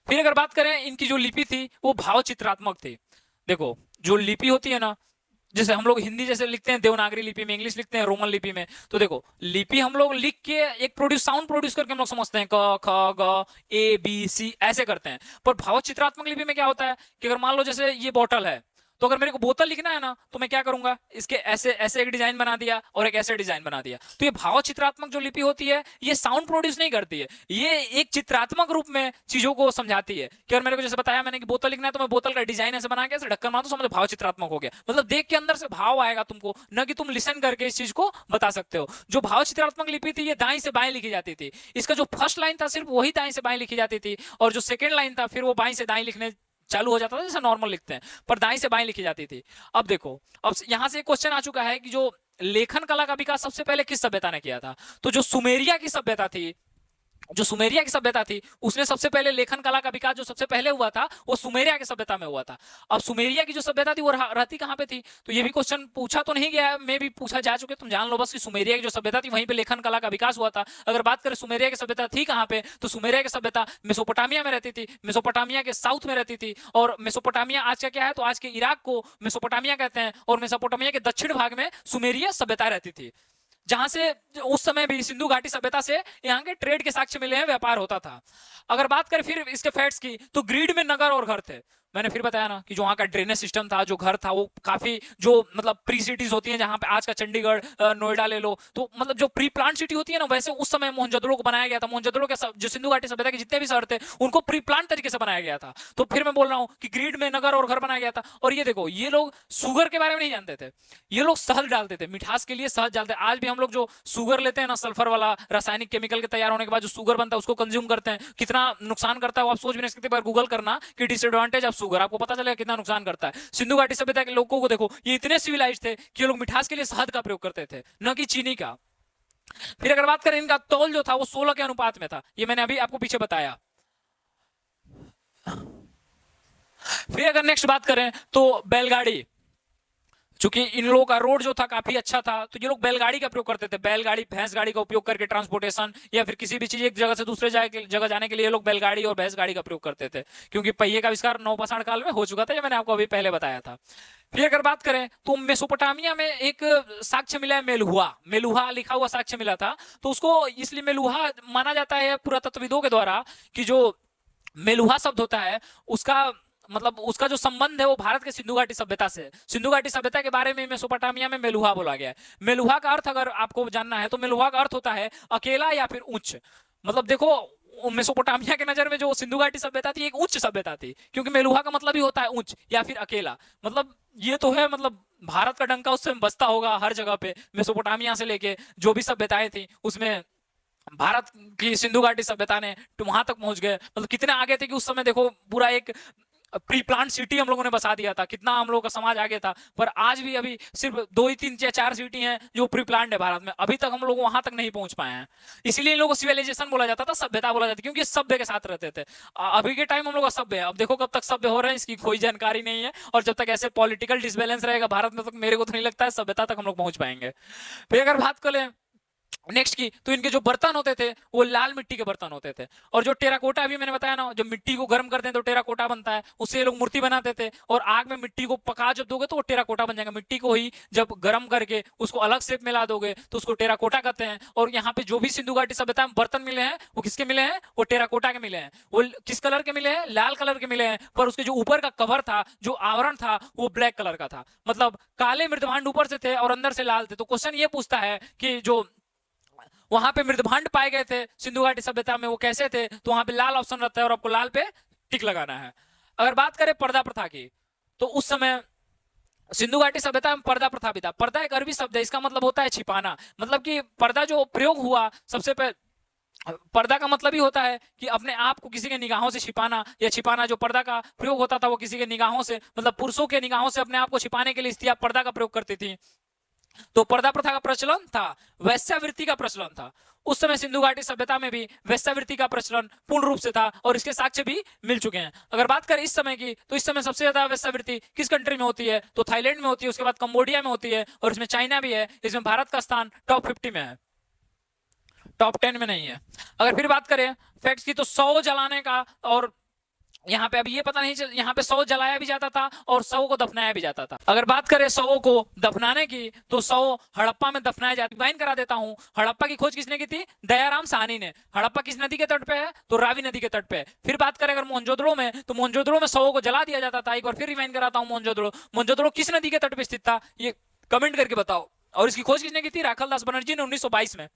फिर अगर बात करें, इनकी जो लिपि थी वो भाव चित्रात्मक थी। देखो जो लिपि होती है ना, जैसे हम लोग हिंदी जैसे लिखते हैं देवनागरी लिपि में, इंग्लिश लिखते हैं रोमन लिपि में, तो देखो लिपि हम लोग लिख के एक साउंड प्रोड्यूस करके हम लोग समझते हैं, क ख ग ए बी सी ऐसे करते हैं। पर भाव चित्रात्मक लिपि में क्या होता है कि अगर मान लो जैसे ये बॉटल है, तो अगर मेरे को बोतल लिखना है ना, तो मैं क्या करूंगा, इसके ऐसे ऐसे एक डिजाइन बना दिया और एक ऐसे डिजाइन बना दिया। तो ये भाव चित्रात्मक जो लिपि होती है, ये साउंड प्रोड्यूस नहीं करती है, ये एक चित्रात्मक रूप में चीजों को समझाती है। कि अगर मेरे को जैसे बताया मैंने कि बोतल लिखना है, तो मैं बोतल का डिजाइन ऐसे बना के ऐसे ढक्कन मार, तो समझो भाव चित्रात्मक हो गया। मतलब देख के अंदर से भाव आएगा तुमको, न कि तुम लिसन करके इस चीज को बता सकते हो। जो भाव चित्रात्मक लिपि थी, ये दाएं से बाएं लिखी जाती थी। इसका जो फर्स्ट लाइन था सिर्फ वही दाएं से बाएं लिखी जाती थी, और जो सेकेंड लाइन था फिर वो बाएं से दाएं लिखने चालू हो जाता था, जैसे नॉर्मल लिखते हैं, पर दाएं से बाएं लिखी जाती थी। अब देखो, अब यहां से एक क्वेश्चन आ चुका है कि जो लेखन कला का विकास सबसे पहले किस सभ्यता ने किया था? तो जो सुमेरिया की सभ्यता थी, जो सुमेरिया की सभ्यता थी, उसने सबसे पहले लेखन कला का विकास जो सबसे पहले हुआ था, वो सुमेरिया की सभ्यता में हुआ था। अब सुमेरिया की जो सभ्यता थी वो रहती कहां पे थी? तो ये भी क्वेश्चन पूछा तो नहीं गया है, मे भी पूछा जा चुके, तुम जान लो बस कि सुमेरिया की जो सभ्यता थी वहीं पे लेखन कला का विकास हुआ था। अगर बात करें सुमेरिया की सभ्यता थी कहां पे, तो सुमेरिया की सभ्यता मेसोपोटामिया में रहती थी, मेसोपोटामिया के साउथ में रहती थी। और मेसोपोटामिया आज का क्या है, तो आज के इराक को मेसोपोटामिया कहते हैं, और मेसोपोटामिया के दक्षिण भाग में सुमेरिया सभ्यता रहती थी। जहां से उस समय भी सिंधु घाटी सभ्यता से यहाँ के ट्रेड के साक्ष्य मिले हैं, व्यापार होता था। अगर बात करें फिर इसके फैक्ट्स की, तो ग्रीड में नगर और घर थे। मैंने फिर बताया ना कि जो वहाँ का ड्रेनेज सिस्टम था, जो घर था, वो काफी जो मतलब प्री सिटीज होती हैं, जहां पे आज का चंडीगढ़, नोएडा ले लो, तो मतलब जो प्री प्लांट सिटी होती है ना, वैसे उस समय मोहनजोदड़ो को बनाया गया था। मोहनजोदड़ो के जो सिंधु घाटी सभ्यता के जितने भी शहर थे, उनको प्री प्लांट तरीके से बनाया गया था। तो फिर मैं बोल रहा हूँ कि ग्रिड में नगर और घर बनाया गया था। और ये देखो, ये लोग शुगर के बारे में नहीं जानते थे, ये लोग शहद डालते थे, मिठास के लिए शहद डालते। आज भी हम लोग जो शुगर लेते हैं ना, सल्फर वाला रासायनिक केमिकल के तैयार होने के बाद जो शुगर बनता है, उसको कंज्यूम करते हैं, कितना नुकसान करता है वो आप सोच भी नहीं सकते। पर गूगल करना कि डिसएडवांटेज ऑफ शुगर, आपको पता चलेगा कितना नुकसान करता है। सिंधु घाटी सभ्यता के लोगों को देखो, ये इतने सिविलाइज थे कि ये लोग मिठास के लिए शहद का प्रयोग करते थे, न कि चीनी का। फिर अगर बात करें, इनका तौल जो था वो 16 के अनुपात में था, ये मैंने अभी आपको पीछे बताया। फिर अगर नेक्स्ट बात करें तो बैलगाड़ी, चूंकि इन लोगों का रोड जो था काफी अच्छा था, तो ये लोग बैलगाड़ी का प्रयोग करते थे। बैलगाड़ी, भैंस गाड़ी का उपयोग करके ट्रांसपोर्टेशन या फिर किसी भी चीज एक जगह से दूसरे जगह जाने के लिए लोग बैलगाड़ी और भैंस गाड़ी का प्रयोग करते थे, क्योंकि पहिए का आविष्कार नवपाषाण काल में हो चुका था, ये मैंने आपको अभी पहले बताया था। फिर अगर बात करें तो मेसोपोटामिया में एक साक्ष्य मिला है, मेलुहा। मेलुहा लिखा हुआ साक्ष्य मिला था, तो उसको इसलिए मेलुहा माना जाता है पुरातत्वविदों के द्वारा कि जो मेलुहा शब्द होता है, उसका मतलब उसका जो संबंध है वो भारत के सिंधु घाटी सभ्यता से। सिंधु घाटी सभ्यता के बारे में मेसोपोटामिया में मेलुहा बोला गया है। मेलुहा का अर्थ अगर आपको जानना है तो मेलुहा का अर्थ होता है अकेला या फिर उच्च। मतलब देखो, मेसोपोटामिया के नजर में जो सिंधु घाटी सभ्यता थी एक उच्च सभ्यता थी, क्योंकि मेलुहा का मतलब ही होता है उच्च या फिर अकेला। मतलब ये तो है, मतलब भारत का डंका उससे बजता होगा हर जगह पे। मेसोपोटामिया से लेके जो भी सभ्यताएं थी उसमें भारत की सिंधु घाटी सभ्यता ने वहां तक पहुंच गए। मतलब कितने आगे थे कि उस समय देखो पूरा एक प्री प्लांट सिटी हम लोगों ने बसा दिया था, कितना हम लोगों का समाज आगे था। पर आज भी अभी सिर्फ 2 ही 3 या 4 सिटी हैं जो प्री प्लांट है भारत में, अभी तक हम लोग वहां तक नहीं पहुंच पाए हैं। इसलिए इन लोगों को सिविलाइजेशन बोला जाता था, सभ्यता बोला जाता था, क्योंकि सभ्य के साथ रहते थे। अभी के टाइम हम लोग सभ्य है, अब देखो कब तक सभ्य हो रहे हैं इसकी कोई जानकारी नहीं है। और जब तक ऐसे पॉलिटिकल डिसबैलेंस रहेगा भारत में, तक मेरे को तो नहीं लगता है सभ्यता तक हम लोग पहुंच पाएंगे। फिर अगर बात करें नेक्स्ट की, तो इनके जो बर्तन होते थे वो लाल मिट्टी के बर्तन होते थे। और जो टेराकोटा अभी मैंने बताया ना, जब मिट्टी को गर्म करते हैं तो टेराकोटा बनता है, उससे ये लोग मूर्ति बनाते थे। और आग में मिट्टी को पका जब दोगे तो वो टेराकोटा बन जाएगा। मिट्टी को ही जब गर्म करके उसको अलग शेप में ला दोगे तो उसको टेराकोटा कहते हैं। और यहाँ पे जो भी सिंधु घाटी सभ्यता में बर्तन मिले हैं वो किसके मिले हैं? वो टेराकोटा के मिले हैं। वो किस कलर के मिले हैं? लाल कलर के मिले हैं। पर उसके जो ऊपर का कवर था, जो आवरण था, वो ब्लैक कलर का था। मतलब काले मृदभांड ऊपर से थे और अंदर से लाल थे। तो क्वेश्चन ये पूछता है कि जो वहां पे मृदभांड पाए गए थे सिंधु घाटी सभ्यता में वो कैसे थे? तो वहां पे लाल ऑप्शन रहता है और आपको लाल पे टिक लगाना है। अगर बात करें पर्दा प्रथा की, तो उस समय सिंधु घाटी सभ्यता में पर्दा प्रथा भी था। पर्दा एक अरबी शब्द है, इसका मतलब होता है छिपाना। मतलब कि पर्दा जो प्रयोग हुआ सबसे पहले, पर्दा का मतलब ही होता है कि अपने आप को किसी के निगाहों से छिपाना, या छिपाना। जो पर्दा का प्रयोग होता था वो किसी के निगाहों से, मतलब पुरुषों के निगाहों से अपने आप को छिपाने के लिए स्त्रियां पर्दा का प्रयोग करती थी। तो पर्दा प्रथा का प्रचलन था, वैश्यावृत्ति का प्रचलन था। उस समय सिंधु घाटी सभ्यता में भी वैश्यावृत्ति का प्रचलन पूर्ण रूप से था और इसके साक्ष्य भी मिल चुके हैं। अगर बात करें इस समय की, तो इस समय सबसे ज्यादा वैश्यावृत्ति किस कंट्री में होती है? तो थाईलैंड में होती है, उसके बाद कंबोडिया में होती है, और इसमें चाइना भी है। इसमें भारत का स्थान टॉप 50 में है, टॉप 10 में नहीं है। अगर फिर बात करें फैक्ट्स की, तो शव जलाने का, और यहाँ पे अभी ये पता नहीं चल, यहाँ पे शव जलाया भी जाता था और शव को दफनाया भी जाता था। अगर बात करें शवों को दफनाने की, तो शव हड़प्पा में दफनाया जाता। डिफाइन करा देता हूँ, हड़प्पा की खोज किसने की थी? दयाराम साहनी ने। हड़प्पा किस नदी के तट पे है? तो रावी नदी के तट पे है। फिर बात करें अगर मोहनजोदड़ो में, तो मोहनजोदड़ो में शवों को जला दिया जाता था। एक बार फिर रिमाइंड कराता हूँ, मोहनजोदड़ो किस नदी के तट पे स्थित था? ये कमेंट करके बताओ। और इसकी खोज किसने की थी? राखलदास बनर्जी ने 1922 में।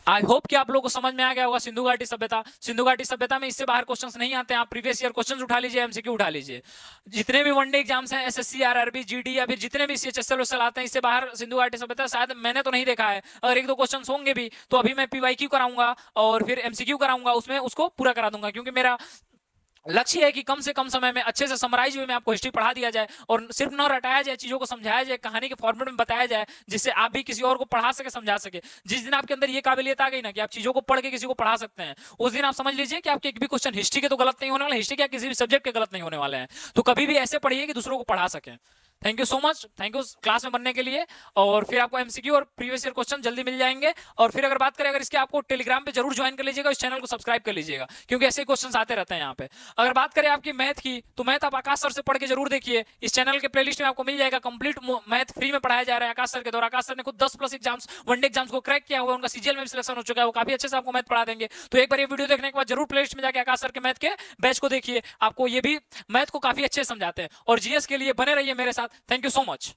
आई होप कि आप लोगों को समझ में आ गया होगा सिंधु घाटी सभ्यता। सिंधु घाटी सभ्यता में इससे बाहर क्वेश्चंस नहीं आते हैं। आप प्रीवियस ईयर क्वेश्चंस उठा लीजिए, एमसीक्यू उठा लीजिए। जितने भी वनडे एग्जाम्स हैं, एसएससी, आरआरबी, जीडी या फिर जितने भी सीएचएसएल वसएल आते हैं, इससे बाहर सिंधु घाटी सभ्यता शायद मैंने तो नहीं देखा है। अगर 1-2 क्वेश्चंस होंगे भी तो अभी मैं पीवाईक्यू कराऊंगा और फिर एमसीक्यू कराऊंगा, उसमें उसको पूरा करा दूंगा। क्योंकि मेरा लक्ष्य है कि कम से कम समय में अच्छे से समराइज वे में आपको हिस्ट्री पढ़ा दिया जाए और सिर्फ न रटाया जाए, चीजों को समझाया जाए, कहानी के फॉर्मेट में बताया जाए, जिससे आप भी किसी और को पढ़ा सके, समझा सके। जिस दिन आपके अंदर ये काबिलियत आ गई ना कि आप चीजों को पढ़ के किसी को पढ़ा सकते हैं, उस दिन आप समझ लीजिए कि आपके एक भी क्वेश्चन हिस्ट्री के तो गलत नहीं होने वाले, हिस्ट्री के किसी भी सब्जेक्ट के गलत नहीं होने वाले हैं। तो कभी भी ऐसे पढ़िए कि दूसरों को पढ़ा सकें। Thank you so much, thank you class में बनने के लिए। और फिर आपको एमसीक्यू और प्रीवियस ईयर क्वेश्चन जल्दी मिल जाएंगे। और फिर अगर बात करें, अगर इसके आपको टेलीग्राम पे जरूर ज्वाइन कर लीजिएगा, इस चैनल को सब्सक्राइब कर लीजिएगा, क्योंकि ऐसे क्वेश्चन आते रहते हैं यहाँ पे। अगर बात करें आपकी मैथ की, तो मैथ आप आकाश सर से पढ़ के जरूर देखिए। इस चैनल के प्लेलिस्ट में आपको मिल जाएगा, कंप्लीट मैथ फ्री में पढ़ाया जा रहा है आकाश सर के द्वारा। आकाश सर ने खुद 10+ एग्जाम्स, वनडे एग्जाम्स को क्रैक किया हुआ है, उनका सीजीएल में सिलेक्शन हो चुका है, वो काफी अच्छे से आपको मैथ पढ़ा देंगे। तो एक बार ये वीडियो देखने के बाद जरूर प्लेलिस्ट में जाके आकाश सर के मैथ के बैच को देखिए, आपको ये भी मैथ को काफी अच्छे समझाते हैं। और जीएस के लिए बने रहिए मेरे साथ। Thank you so much.